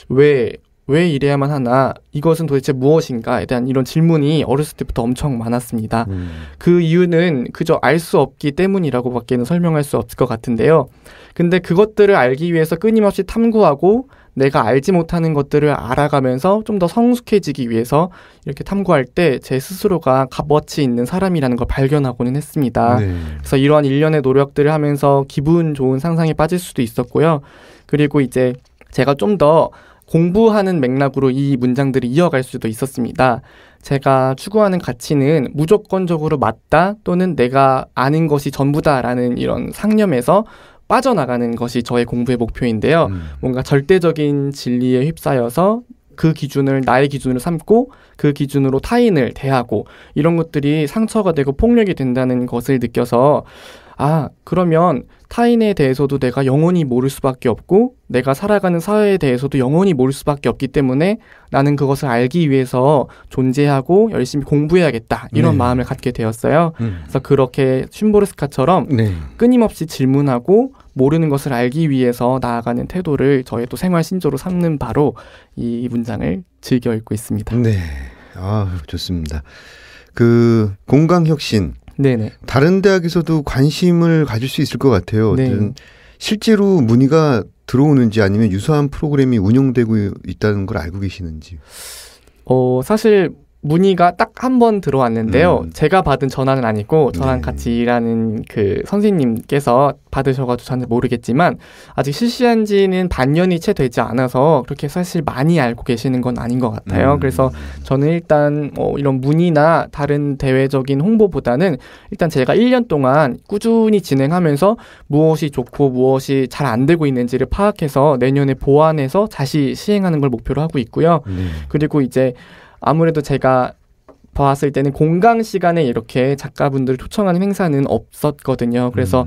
왜 이래야만 하나, 이것은 도대체 무엇인가에 대한 이런 질문이 어렸을 때부터 엄청 많았습니다. 그 이유는 그저 알 수 없기 때문이라고 밖에는 설명할 수 없을 것 같은데요. 근데 그것들을 알기 위해서 끊임없이 탐구하고 내가 알지 못하는 것들을 알아가면서 좀 더 성숙해지기 위해서 이렇게 탐구할 때 제 스스로가 값어치 있는 사람이라는 걸 발견하고는 했습니다. 네. 그래서 이러한 일련의 노력들을 하면서 기분 좋은 상상에 빠질 수도 있었고요. 그리고 이제 제가 좀 더 공부하는 맥락으로 이 문장들을 이어갈 수도 있었습니다. 제가 추구하는 가치는 무조건적으로 맞다 또는 내가 아는 것이 전부다라는 이런 상념에서 빠져나가는 것이 저의 공부의 목표인데요. 뭔가 절대적인 진리에 휩싸여서 그 기준을 나의 기준으로 삼고 그 기준으로 타인을 대하고 이런 것들이 상처가 되고 폭력이 된다는 것을 느껴서 그러면 타인에 대해서도 내가 영원히 모를 수밖에 없고 내가 살아가는 사회에 대해서도 영원히 모를 수밖에 없기 때문에 나는 그것을 알기 위해서 존재하고 열심히 공부해야겠다 이런 마음을 갖게 되었어요. 그래서 그렇게 심보르스카처럼 끊임없이 질문하고 모르는 것을 알기 위해서 나아가는 태도를 저의 또 생활 신조로 삼는 바로 이 문장을 즐겨 읽고 있습니다. 네, 좋습니다. 그 공강혁신 네네. 다른 대학에서도 관심을 가질 수 있을 것 같아요. 네. 실제로 문의가 들어오는지 아니면 유사한 프로그램이 운영되고 있다는 걸 알고 계시는지. 사실 문의가 딱 한 번 들어왔는데요. 제가 받은 전화는 아니고 저랑 같이 일하는 그 선생님께서 받으셔가지고 저는 모르겠지만 아직 실시한 지는 반년이 채 되지 않아서 그렇게 사실 많이 알고 계시는 건 아닌 것 같아요. 그래서 저는 일단 이런 문의나 다른 대외적인 홍보보다는 일단 제가 1년 동안 꾸준히 진행하면서 무엇이 좋고 무엇이 잘 안 되고 있는지를 파악해서 내년에 보완해서 다시 시행하는 걸 목표로 하고 있고요. 그리고 이제 아무래도 제가 봤을 때는 공강 시간에 이렇게 작가분들을 초청하는 행사는 없었거든요. 그래서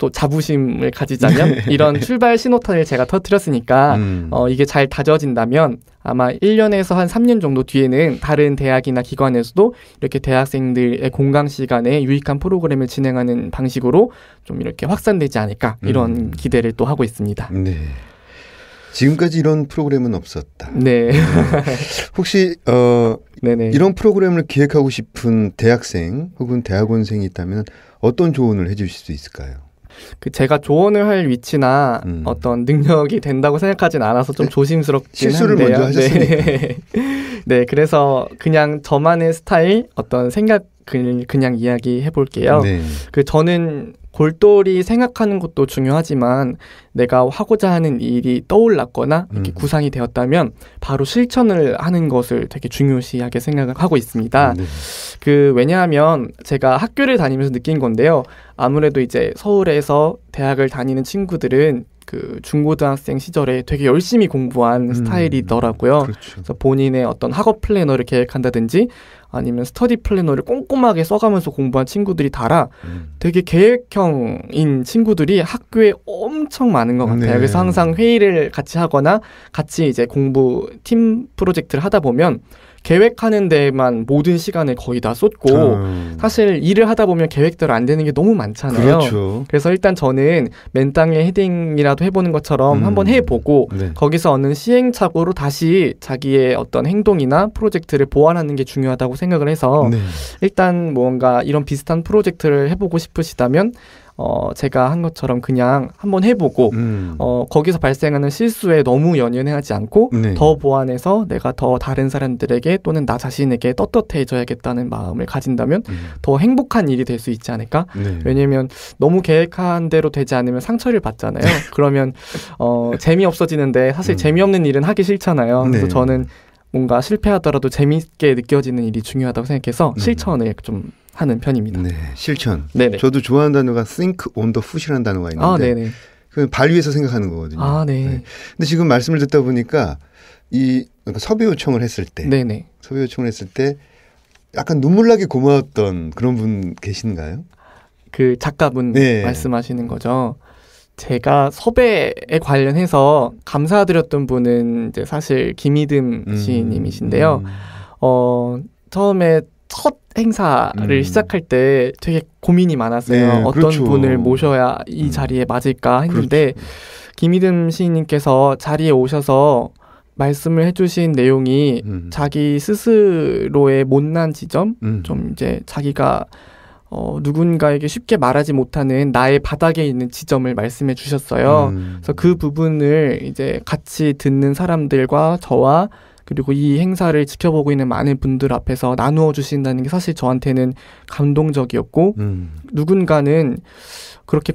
또 자부심을 가지자면 이런 출발 신호탄을 제가 터뜨렸으니까 이게 잘 다져진다면 아마 1년에서 한 3년 정도 뒤에는 다른 대학이나 기관에서도 이렇게 대학생들의 공강 시간에 유익한 프로그램을 진행하는 방식으로 좀 이렇게 확산되지 않을까 이런 기대를 또 하고 있습니다. 네. 지금까지 이런 프로그램은 없었다. 네. 혹시 네네. 이런 프로그램을 기획하고 싶은 대학생 혹은 대학원생이 있다면 어떤 조언을 해주실 수 있을까요? 제가 조언을 할 위치나 어떤 능력이 된다고 생각하진 않아서 좀 조심스럽긴 실수를 한데요. 먼저 하셨으니까. 네. 네, 그래서 그냥 저만의 스타일 어떤 생각을 그냥 이야기해 볼게요. 네. 저는 골똘히 생각하는 것도 중요하지만 내가 하고자 하는 일이 떠올랐거나 이렇게 구상이 되었다면 바로 실천을 하는 것을 되게 중요시하게 생각을 하고 있습니다. 네. 왜냐하면 제가 학교를 다니면서 느낀 건데요. 아무래도 이제 서울에서 대학을 다니는 친구들은 중고등학생 시절에 되게 열심히 공부한 스타일이더라고요. 그렇죠. 그래서 본인의 어떤 학업 플래너를 계획한다든지 아니면 스터디 플래너를 꼼꼼하게 써가면서 공부한 친구들이 달아 되게 계획형인 친구들이 학교에 엄청 많은 것 같아요. 네. 그래서 항상 회의를 같이 하거나 같이 이제 공부 팀 프로젝트를 하다 보면 계획하는 데만 모든 시간을 거의 다 쏟고 사실 일을 하다 보면 계획대로 안 되는 게 너무 많잖아요. 그렇죠. 그래서 일단 저는 맨땅에 헤딩이라도 해보는 것처럼 한번 해보고 네. 거기서 얻는 시행착오로 다시 자기의 어떤 행동이나 프로젝트를 보완하는 게 중요하다고 생각을 해서 네. 일단 뭔가 이런 비슷한 프로젝트를 해보고 싶으시다면 제가 한 것처럼 그냥 한번 해보고 거기서 발생하는 실수에 너무 연연해하지 않고 네. 더 보완해서 내가 더 다른 사람들에게 또는 나 자신에게 떳떳해져야겠다는 마음을 가진다면 더 행복한 일이 될 수 있지 않을까? 네. 왜냐면 너무 계획한 대로 되지 않으면 상처를 받잖아요. 그러면 재미없어지는데 사실 재미없는 일은 하기 싫잖아요. 그래서 네. 저는 뭔가 실패하더라도 재미있게 느껴지는 일이 중요하다고 생각해서 실천을 좀 하는 편입니다. 네, 실천. 네네. 저도 좋아하는 단어가 think on the foot이라는 단어가 있는데 네네. 그 발 위에서 생각하는 거거든요. 네. 네. 근데 지금 말씀을 듣다 보니까 그러니까 섭외 요청을 했을 때, 네네. 섭외 요청을 했을 때 약간 눈물 나게 고마웠던 그런 분 계신가요? 작가분 네. 말씀하시는 거죠. 제가 섭외에 관련해서 감사드렸던 분은 이제 사실 김희듬 시인님이신데요. 처음에 첫 행사를 시작할 때 되게 고민이 많았어요. 네, 어떤 그렇죠. 분을 모셔야 이 자리에 맞을까 했는데 그렇죠. 김희듬 시인님께서 자리에 오셔서 말씀을 해주신 내용이 자기 스스로의 못난 지점, 좀 이제 자기가 누군가에게 쉽게 말하지 못하는 나의 바닥에 있는 지점을 말씀해 주셨어요. 그래서 그 부분을 이제 같이 듣는 사람들과 저와 그리고 이 행사를 지켜보고 있는 많은 분들 앞에서 나누어 주신다는 게 사실 저한테는 감동적이었고 누군가는 그렇게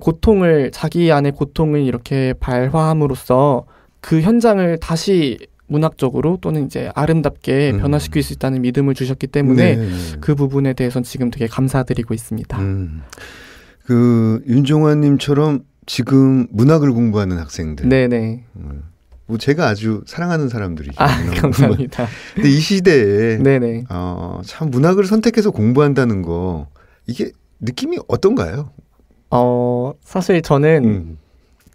자기 안의 고통을 이렇게 발화함으로써 그 현장을 다시 문학적으로 또는 이제 아름답게 변화시킬 수 있다는 믿음을 주셨기 때문에 그 부분에 대해서는 지금 되게 감사드리고 있습니다. 윤종환님처럼 지금 문학을 공부하는 학생들. 네네. 뭐 제가 아주 사랑하는 사람들이죠. 감사합니다. 근데 이 시대에 네네. 참 문학을 선택해서 공부한다는 거 이게 느낌이 어떤가요? 사실 저는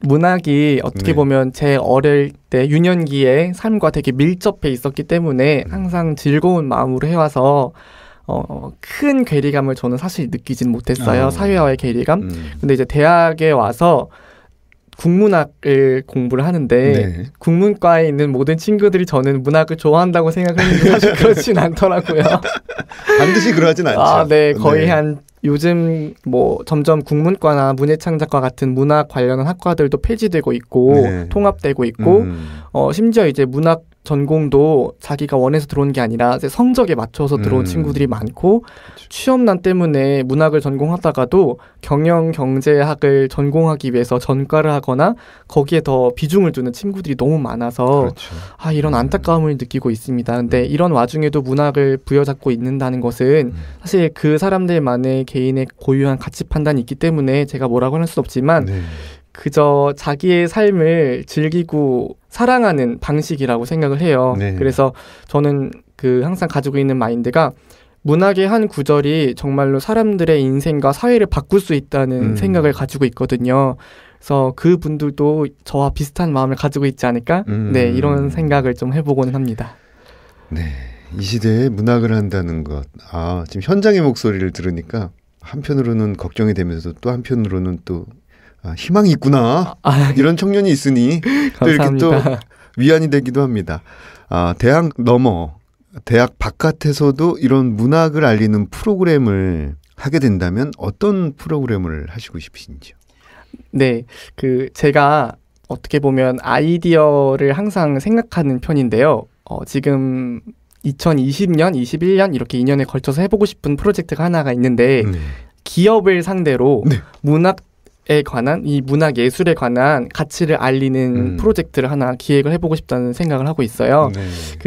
문학이 어떻게 보면 제 어릴 때 유년기의 삶과 되게 밀접해 있었기 때문에 항상 즐거운 마음으로 해와서 큰 괴리감을 저는 사실 느끼진 못했어요. 사회와의 괴리감. 근데 이제 대학에 와서 국문학을 공부를 하는데 국문과에 있는 모든 친구들이 저는 문학을 좋아한다고 생각했는데 사실 그렇진 않더라고요. 반드시 그러진 않죠. 네, 거의 요즘 점점 국문과나 문예창작과 같은 문학 관련한 학과들도 폐지되고 있고 통합되고 있고 심지어 이제 문학 전공도 자기가 원해서 들어온 게 아니라 이제 성적에 맞춰서 들어온 친구들이 많고 취업난 때문에 문학을 전공하다가도 경영경제학을 전공하기 위해서 전과를 하거나 거기에 더 비중을 두는 친구들이 너무 많아서 이런 안타까움을 느끼고 있습니다. 근데 이런 와중에도 문학을 부여잡고 있는다는 것은 사실 그 사람들만의 개인의 고유한 가치 판단이 있기 때문에 제가 뭐라고 할 수 없지만 그저 자기의 삶을 즐기고 사랑하는 방식이라고 생각을 해요. 그래서 저는 항상 가지고 있는 마인드가 문학의 한 구절이 정말로 사람들의 인생과 사회를 바꿀 수 있다는 생각을 가지고 있거든요. 그래서 그 분들도 저와 비슷한 마음을 가지고 있지 않을까? 네, 이런 생각을 좀 해보고는 합니다. 네, 이 시대에 문학을 한다는 것. 지금 현장의 목소리를 들으니까 한편으로는 걱정이 되면서도 또 한편으로는 또 희망이 있구나. 이런 청년이 있으니 또 이렇게 또 위안이 되기도 합니다. 대학 넘어 대학 바깥에서도 이런 문학을 알리는 프로그램을 하게 된다면 어떤 프로그램을 하시고 싶으신지요? 네, 제가 어떻게 보면 아이디어를 항상 생각하는 편인데요. 지금 2020년, 21년 이렇게 2년에 걸쳐서 해보고 싶은 프로젝트가 하나가 있는데 기업을 상대로 문학에 관한 이 문학 예술에 관한 가치를 알리는 프로젝트를 하나 기획을 해보고 싶다는 생각을 하고 있어요.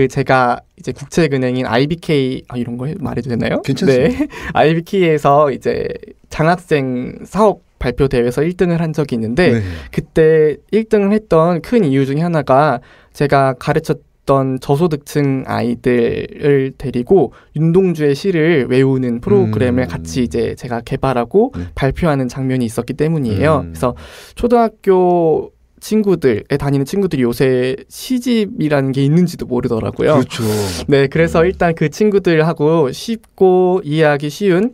제가 이제 국책은행인 IBK 이런 거 말해도 되나요? 괜찮습니다. 네, IBK에서 이제 장학생 사업 발표 대회에서 1등을 한 적이 있는데 그때 1등을 했던 큰 이유 중에 하나가 제가 가르쳤던 저소득층 아이들을 데리고 윤동주의 시를 외우는 프로그램을 같이 이제 제가 개발하고 발표하는 장면이 있었기 때문이에요. 그래서 초등학교 친구들에 다니는 친구들이 요새 시집이라는 게 있는지도 모르더라고요. 그렇죠. 네, 그래서 일단 그 친구들하고 쉽고 이해하기 쉬운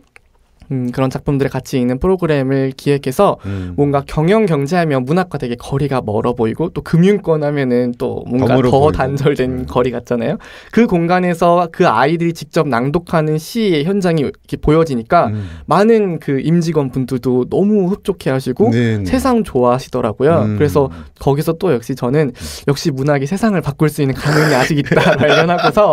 그런 작품들을 같이 읽는 프로그램을 기획해서 뭔가 경영 경제하면 문학과 되게 거리가 멀어 보이고 또 금융권 하면은 또 뭔가 더 단절된 거리 같잖아요. 그 공간에서 그 아이들이 직접 낭독하는 시의 현장이 이렇게 보여지니까 많은 그 임직원 분들도 너무 흡족해 하시고 세상 좋아하시더라고요. 그래서 거기서 또 역시 저는 역시 문학이 세상을 바꿀 수 있는 가능이 아직 있다 발견하고서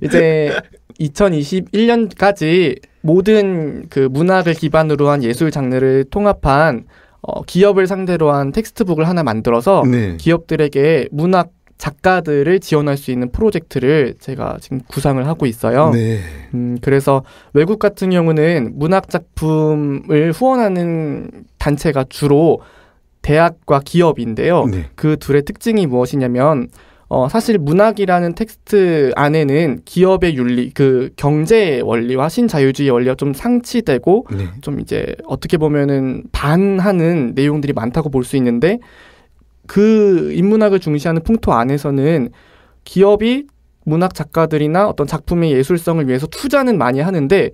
이제 2021년까지 모든 그 문학을 기반으로 한 예술 장르를 통합한 기업을 상대로 한 텍스트북을 하나 만들어서 기업들에게 문학 작가들을 지원할 수 있는 프로젝트를 제가 지금 구상을 하고 있어요. 그래서 외국 같은 경우는 문학 작품을 후원하는 단체가 주로 대학과 기업인데요. 그 둘의 특징이 무엇이냐면 사실 문학이라는 텍스트 안에는 기업의 윤리, 그 경제 원리와 신자유주의 원리가 좀 상치되고 좀 이제 어떻게 보면은 반하는 내용들이 많다고 볼 수 있는데 그 인문학을 중시하는 풍토 안에서는 기업이 문학 작가들이나 어떤 작품의 예술성을 위해서 투자는 많이 하는데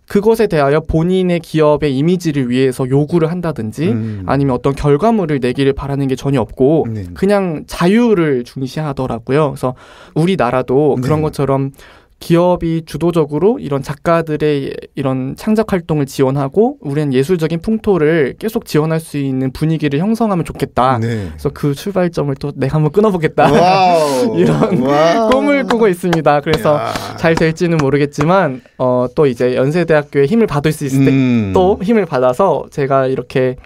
그것에 대하여 본인의 기업의 이미지를 위해서 요구를 한다든지 아니면 어떤 결과물을 내기를 바라는 게 전혀 없고 그냥 자유를 중시하더라고요. 그래서 우리나라도 그런 것처럼 기업이 주도적으로 이런 작가들의 이런 창작 활동을 지원하고 우리는 예술적인 풍토를 계속 지원할 수 있는 분위기를 형성하면 좋겠다. 그래서 그 출발점을 또 내가 한번 끊어보겠다. 이런 꿈을 꾸고 있습니다. 그래서 잘 될지는 모르겠지만 또 이제 연세대학교에 힘을 받을 수 있을 때 또 힘을 받아서 제가 이렇게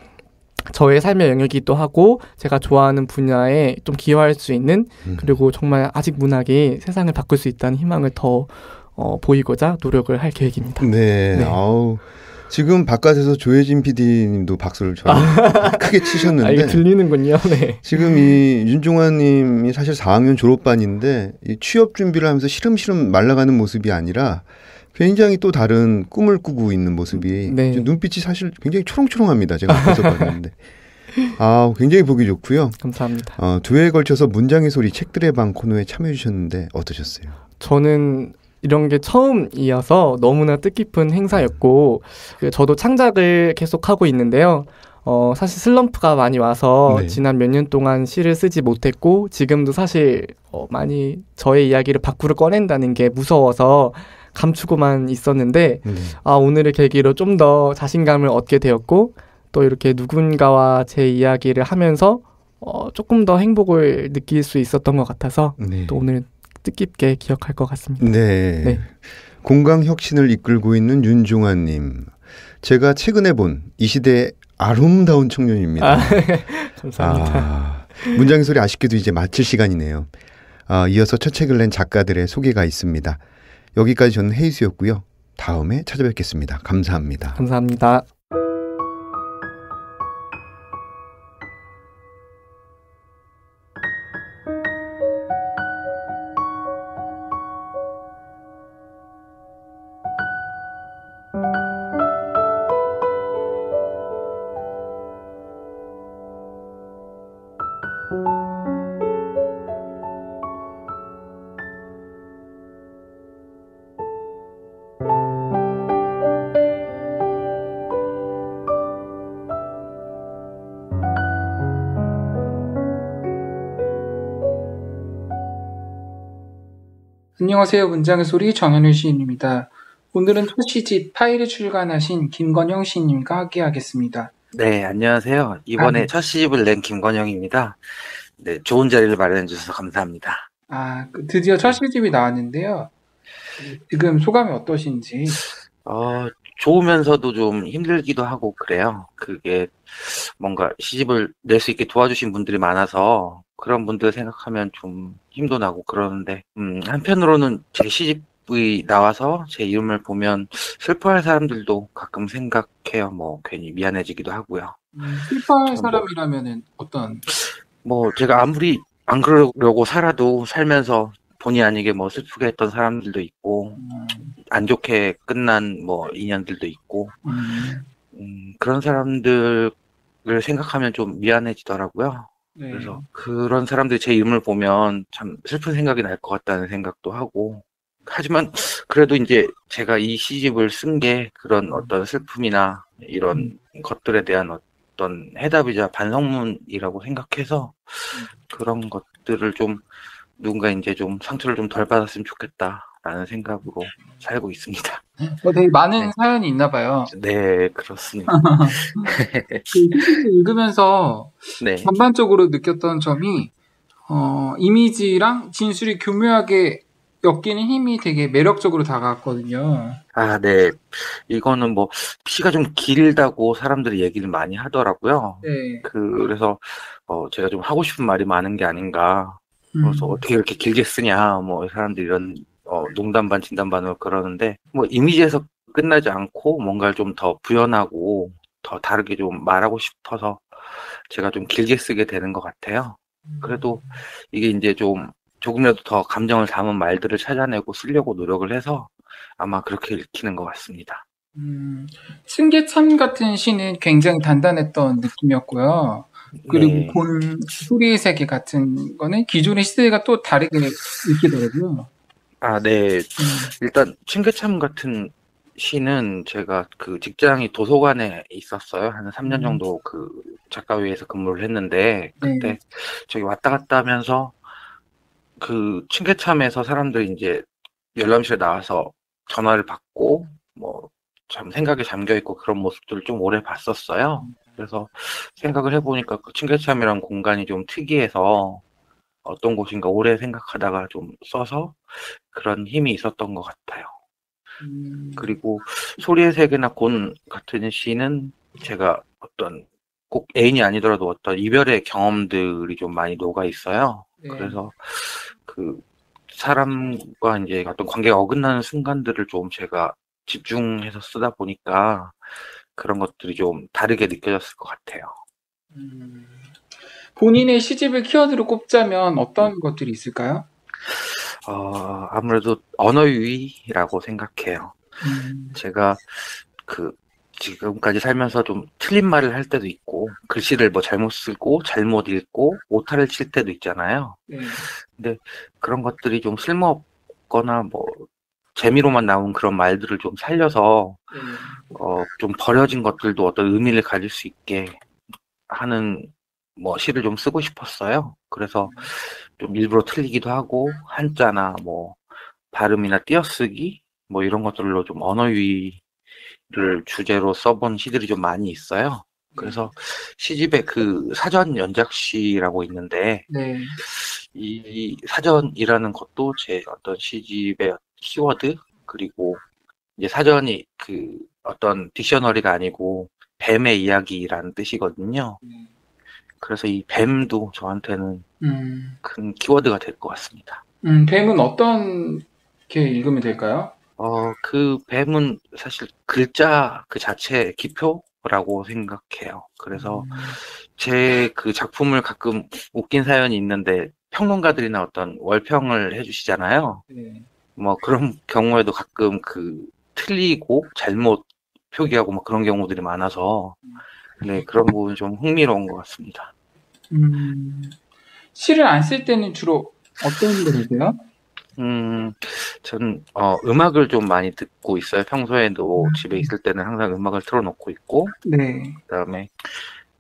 저의 삶의 영역이기도 하고 제가 좋아하는 분야에 좀 기여할 수 있는 그리고 정말 아직 문학이 세상을 바꿀 수 있다는 희망을 더 보이고자 노력을 할 계획입니다. 아우, 지금 바깥에서 조혜진 PD님도 박수를 크게 치셨는데 이게 들리는군요. 지금 이 윤종환 님이 사실 4학년 졸업반인데 이 취업 준비를 하면서 시름시름 말라가는 모습이 아니라 굉장히 또 다른 꿈을 꾸고 있는 모습이 눈빛이 사실 굉장히 초롱초롱합니다. 제가 앞에서 봤는데 굉장히 보기 좋고요. 감사합니다. 2회에 걸쳐서 문장의 소리 책들의 방 코너에 참여해 주셨는데 어떠셨어요? 저는 이런 게 처음이어서 너무나 뜻깊은 행사였고 저도 창작을 계속하고 있는데요. 사실 슬럼프가 많이 와서 지난 몇 년 동안 시를 쓰지 못했고 지금도 사실 많이 저의 이야기를 밖으로 꺼낸다는 게 무서워서 감추고만 있었는데 오늘을 계기로 좀 더 자신감을 얻게 되었고 또 이렇게 누군가와 제 이야기를 하면서 조금 더 행복을 느낄 수 있었던 것 같아서 또 오늘 뜻깊게 기억할 것 같습니다. 공강혁신을 이끌고 있는 윤종환님, 제가 최근에 본 이 시대의 아름다운 청년입니다. 감사합니다. 문장의 소리 아쉽게도 이제 마칠 시간이네요. 이어서 첫 책을 낸 작가들의 소개가 있습니다. 여기까지 저는 헤이수였고요. 다음에 찾아뵙겠습니다. 감사합니다. 감사합니다. 안녕하세요. 문장의 소리 정현일 시인입니다. 오늘은 토시집 파일에 출간하신 김건영 시인님과 함께하겠습니다. 네, 안녕하세요. 이번에 네. 첫 시집을 낸 김건영입니다. 네, 좋은 자리를 마련해 주셔서 감사합니다. 드디어 첫 시집이 나왔는데요. 지금 소감이 어떠신지? 좋으면서도 좀 힘들기도 하고 그래요. 그게 뭔가 시집을 낼 수 있게 도와주신 분들이 많아서 그런 분들 생각하면 좀 힘도 나고 그러는데, 한편으로는 제 시집이 나와서 제 이름을 보면 슬퍼할 사람들도 가끔 생각해요. 뭐 괜히 미안해지기도 하고요. 슬퍼할 사람이라면은 어떤? 뭐 제가 아무리 안 그러려고 살면서 본의 아니게 뭐 슬프게 했던 사람들도 있고 안 좋게 끝난 뭐 인연들도 있고 그런 사람들을 생각하면 좀 미안해지더라고요. 네. 그래서 그런 사람들이 제 이름을 보면 참 슬픈 생각이 날 것 같다는 생각도 하고, 하지만 그래도 이제 제가 이 시집을 쓴 게 그런 어떤 슬픔이나 이런 것들에 대한 어떤 해답이자 반성문이라고 생각해서 그런 것들을 좀 누군가 이제 좀 상처를 좀 덜 받았으면 좋겠다라는 생각으로 살고 있습니다. 되게 많은 네. 사연이 있나 봐요. 네, 그렇습니다. 그 시집을 읽으면서 네. 전반적으로 느꼈던 점이 이미지랑 진술이 교묘하게 엮이는 힘이 되게 매력적으로 다가왔거든요. 네. 이거는 뭐 시가 좀 길다고 사람들이 얘기를 많이 하더라고요. 네. 그래서 제가 좀 하고 싶은 말이 많은 게 아닌가. 그래서 어떻게 이렇게 길게 쓰냐, 뭐 사람들이 이런 농담 반 진담 반으로 그러는데, 뭐 이미지에서 끝나지 않고 뭔가를 좀 더 부연하고 더 다르게 좀 말하고 싶어서 제가 좀 길게 쓰게 되는 것 같아요. 그래도 이게 이제 좀 조금이라도 더 감정을 담은 말들을 찾아내고 쓰려고 노력을 해서 아마 그렇게 읽히는 것 같습니다. 승계참 같은 시는 굉장히 단단했던 느낌이었고요. 그리고 네. 본 소리의 세계 같은 거는 기존의 시대가 또 다르게 읽히더라고요. 네. 일단 칭계참 같은 시는 제가 그 직장이 도서관에 있었어요. 한 3년 정도 그 작가회에서 근무를 했는데, 그때 저기 왔다 갔다 하면서 그 칭계참에서 사람들이 이제 열람실에 나와서 전화를 받고 뭐 참 생각에 잠겨 있고 그런 모습들을 좀 오래 봤었어요. 그래서 생각을 해보니까 그 칭계참이란 공간이 좀 특이해서 어떤 곳인가 오래 생각하다가 좀 써서 그런 힘이 있었던 것 같아요. 그리고 소리의 세계나 곤 같은 시는 제가 어떤 꼭 애인이 아니더라도 어떤 이별의 경험들이 좀 많이 녹아 있어요. 그래서 그 사람과 이제 어떤 관계가 어긋나는 순간들을 좀 제가 집중해서 쓰다 보니까 그런 것들이 좀 다르게 느껴졌을 것 같아요. 본인의 시집을 키워드로 꼽자면 어떤 것들이 있을까요? 아무래도 언어 유희라고 생각해요. 제가 그 지금까지 살면서 좀 틀린 말을 할 때도 있고, 글씨를 뭐 잘못 쓰고, 잘못 읽고, 오타를 칠 때도 있잖아요. 근데 그런 것들이 좀 쓸모없거나 뭐 재미로만 나온 그런 말들을 좀 살려서 좀 버려진 것들도 어떤 의미를 가질 수 있게 하는 뭐 시를 좀 쓰고 싶었어요. 그래서 좀 일부러 틀리기도 하고 한자나 뭐 발음이나 띄어쓰기 뭐 이런 것들로 좀 언어 유희를 주제로 써본 시들이 좀 많이 있어요. 그래서 시집에 그 사전 연작시라고 있는데 이 사전이라는 것도 제 어떤 시집의 키워드, 그리고 이제 사전이 그 어떤 딕셔너리가 아니고 뱀의 이야기라는 뜻이거든요. 그래서 이 뱀도 저한테는 큰 키워드가 될 것 같습니다. 뱀은 어떻게 읽으면 될까요? 그 뱀은 사실 글자 그 자체 기표라고 생각해요. 그래서 제 그 작품을 가끔 웃긴 사연이 있는데 평론가들이나 어떤 월평을 해주시잖아요. 뭐 그런 경우에도 가끔 그 틀리고 잘못 표기하고 막 그런 경우들이 많아서 네, 그런 부분이 좀 흥미로운 것 같습니다. 시를 안 쓸 때는 주로 어떤 걸 하세요? 저는 음악을 좀 많이 듣고 있어요. 평소에도 집에 있을 때는 항상 음악을 틀어놓고 있고, 그다음에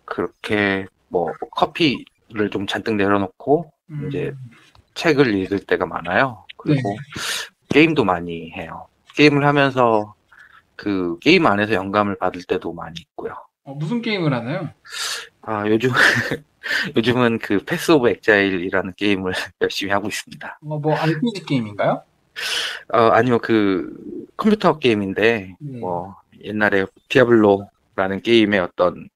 그렇게 뭐 커피를 좀 잔뜩 내려놓고 이제 책을 읽을 때가 많아요. 그리고 네. 게임도 많이 해요. 게임을 하면서 그 게임 안에서 영감을 받을 때도 많이 있고요. 무슨 게임을 하나요? 요즘은 그 패스 오브 엑자일이라는 게임을 열심히 하고 있습니다. 뭐 RPG 게임인가요? 아니요, 그 컴퓨터 게임인데 네. 뭐 옛날에 디아블로라는 게임의 어떤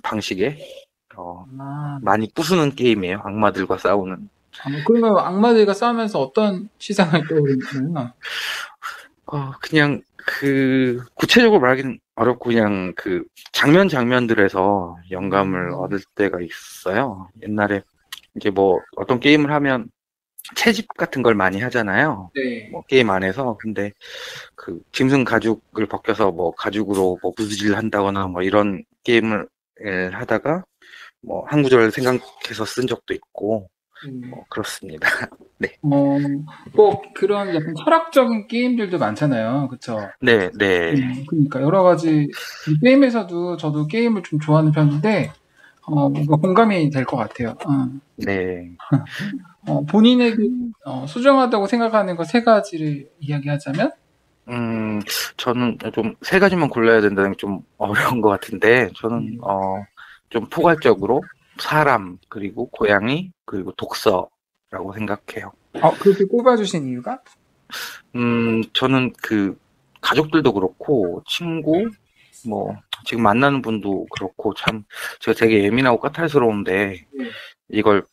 방식에 많이 부수는 게임이에요. 악마들과 싸우는. 그러면 악마들과 싸우면서 어떤 시상을 떠오르나요? 그냥 그 구체적으로 말하기는 어렵고 그냥 그 장면들에서 영감을 얻을 때가 있어요. 옛날에 이제 뭐 어떤 게임을 하면 채집 같은 걸 많이 하잖아요. 네. 뭐 게임 안에서. 근데 그 짐승 가죽을 벗겨서 뭐 가죽으로 뭐 부수질을 한다거나 뭐 이런 게임을 하다가 뭐 한 구절 생각해서 쓴 적도 있고 뭐 그렇습니다. 네. 뭐 그런 약간 철학적인 게임들도 많잖아요. 그쵸? 네. 그러니까 여러 가지 게임에서도 저도 게임을 좀 좋아하는 편인데 뭔가 공감이 될 것 같아요. 네. 본인에게 소중하다고 생각하는 거 3가지를 이야기하자면? 저는 좀 3가지만 골라야 된다는 게 좀 어려운 것 같은데, 저는 좀 포괄적으로 사람, 그리고 고양이, 그리고 독서라고 생각해요. 그렇게 꼽아주신 이유가? 저는 그 가족들도 그렇고 친구, 뭐 지금 만나는 분도 그렇고 참 제가 되게 예민하고 까탈스러운데 이걸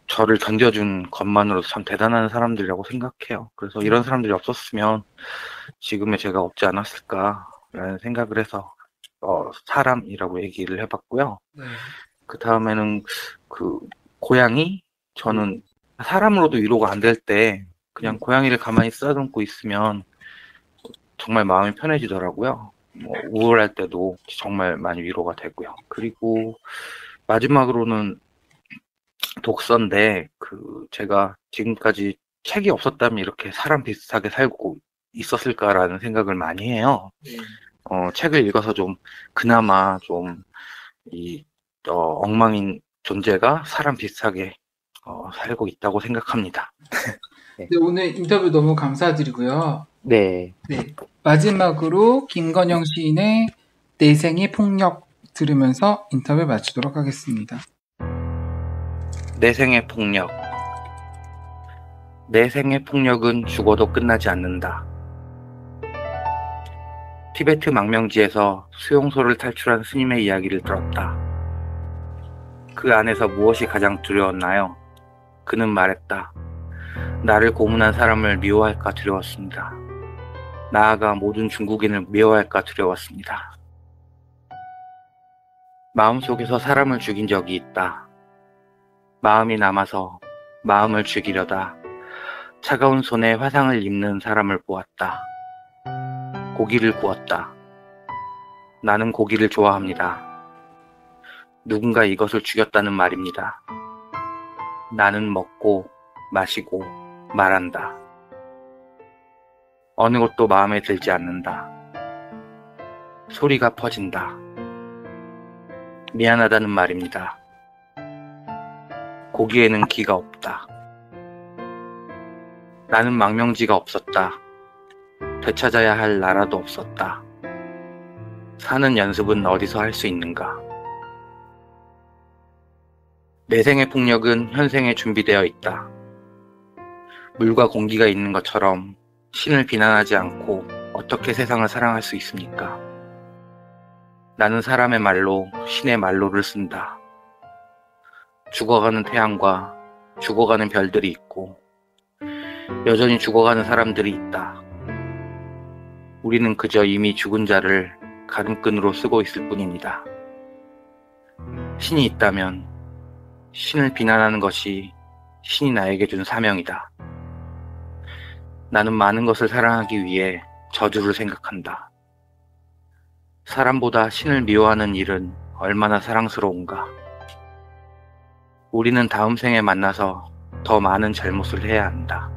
저를 견뎌준 것만으로도 참 대단한 사람들이라고 생각해요. 그래서 이런 사람들이 없었으면 지금의 제가 없지 않았을까라는 생각을 해서 사람이라고 얘기를 해봤고요. 네. 그 다음에는 그 고양이, 저는 사람으로도 위로가 안 될 때 그냥 고양이를 가만히 쓰다듬고 있으면 정말 마음이 편해지더라고요. 뭐 우울할 때도 정말 많이 위로가 되고요. 그리고 마지막으로는 독서인데, 그 제가 지금까지 책이 없었다면 이렇게 사람 비슷하게 살고 있었을까라는 생각을 많이 해요. 책을 읽어서 좀 그나마 좀 이 엉망인 존재가 사람 비슷하게 살고 있다고 생각합니다. 네, 오늘 인터뷰 너무 감사드리고요. 네. 마지막으로 김건영 시인의 내생의 폭력 들으면서 인터뷰 마치도록 하겠습니다. 내생의 폭력. 내생의 폭력은 죽어도 끝나지 않는다. 티베트 망명지에서 수용소를 탈출한 스님의 이야기를 들었다. 그 안에서 무엇이 가장 두려웠나요? 그는 말했다. 나를 고문한 사람을 미워할까 두려웠습니다. 나아가 모든 중국인을 미워할까 두려웠습니다. 마음속에서 사람을 죽인 적이 있다. 마음이 남아서 마음을 죽이려다 차가운 손에 화상을 입는 사람을 보았다. 고기를 구웠다. 나는 고기를 좋아합니다. 누군가 이것을 죽였다는 말입니다. 나는 먹고 마시고 말한다. 어느 것도 마음에 들지 않는다. 소리가 퍼진다. 미안하다는 말입니다. 고기에는 기가 없다. 나는 망명지가 없었다. 되찾아야 할 나라도 없었다. 사는 연습은 어디서 할 수 있는가? 내생의 폭력은 현생에 준비되어 있다. 물과 공기가 있는 것처럼 신을 비난하지 않고 어떻게 세상을 사랑할 수 있습니까? 나는 사람의 말로 신의 말로를 쓴다. 죽어가는 태양과 죽어가는 별들이 있고 여전히 죽어가는 사람들이 있다. 우리는 그저 이미 죽은 자를 가름끈으로 쓰고 있을 뿐입니다. 신이 있다면 신을 비난하는 것이 신이 나에게 준 사명이다. 나는 많은 것을 사랑하기 위해 저주를 생각한다. 사람보다 신을 미워하는 일은 얼마나 사랑스러운가. 우리는 다음 생에 만나서 더 많은 잘못을 해야 한다.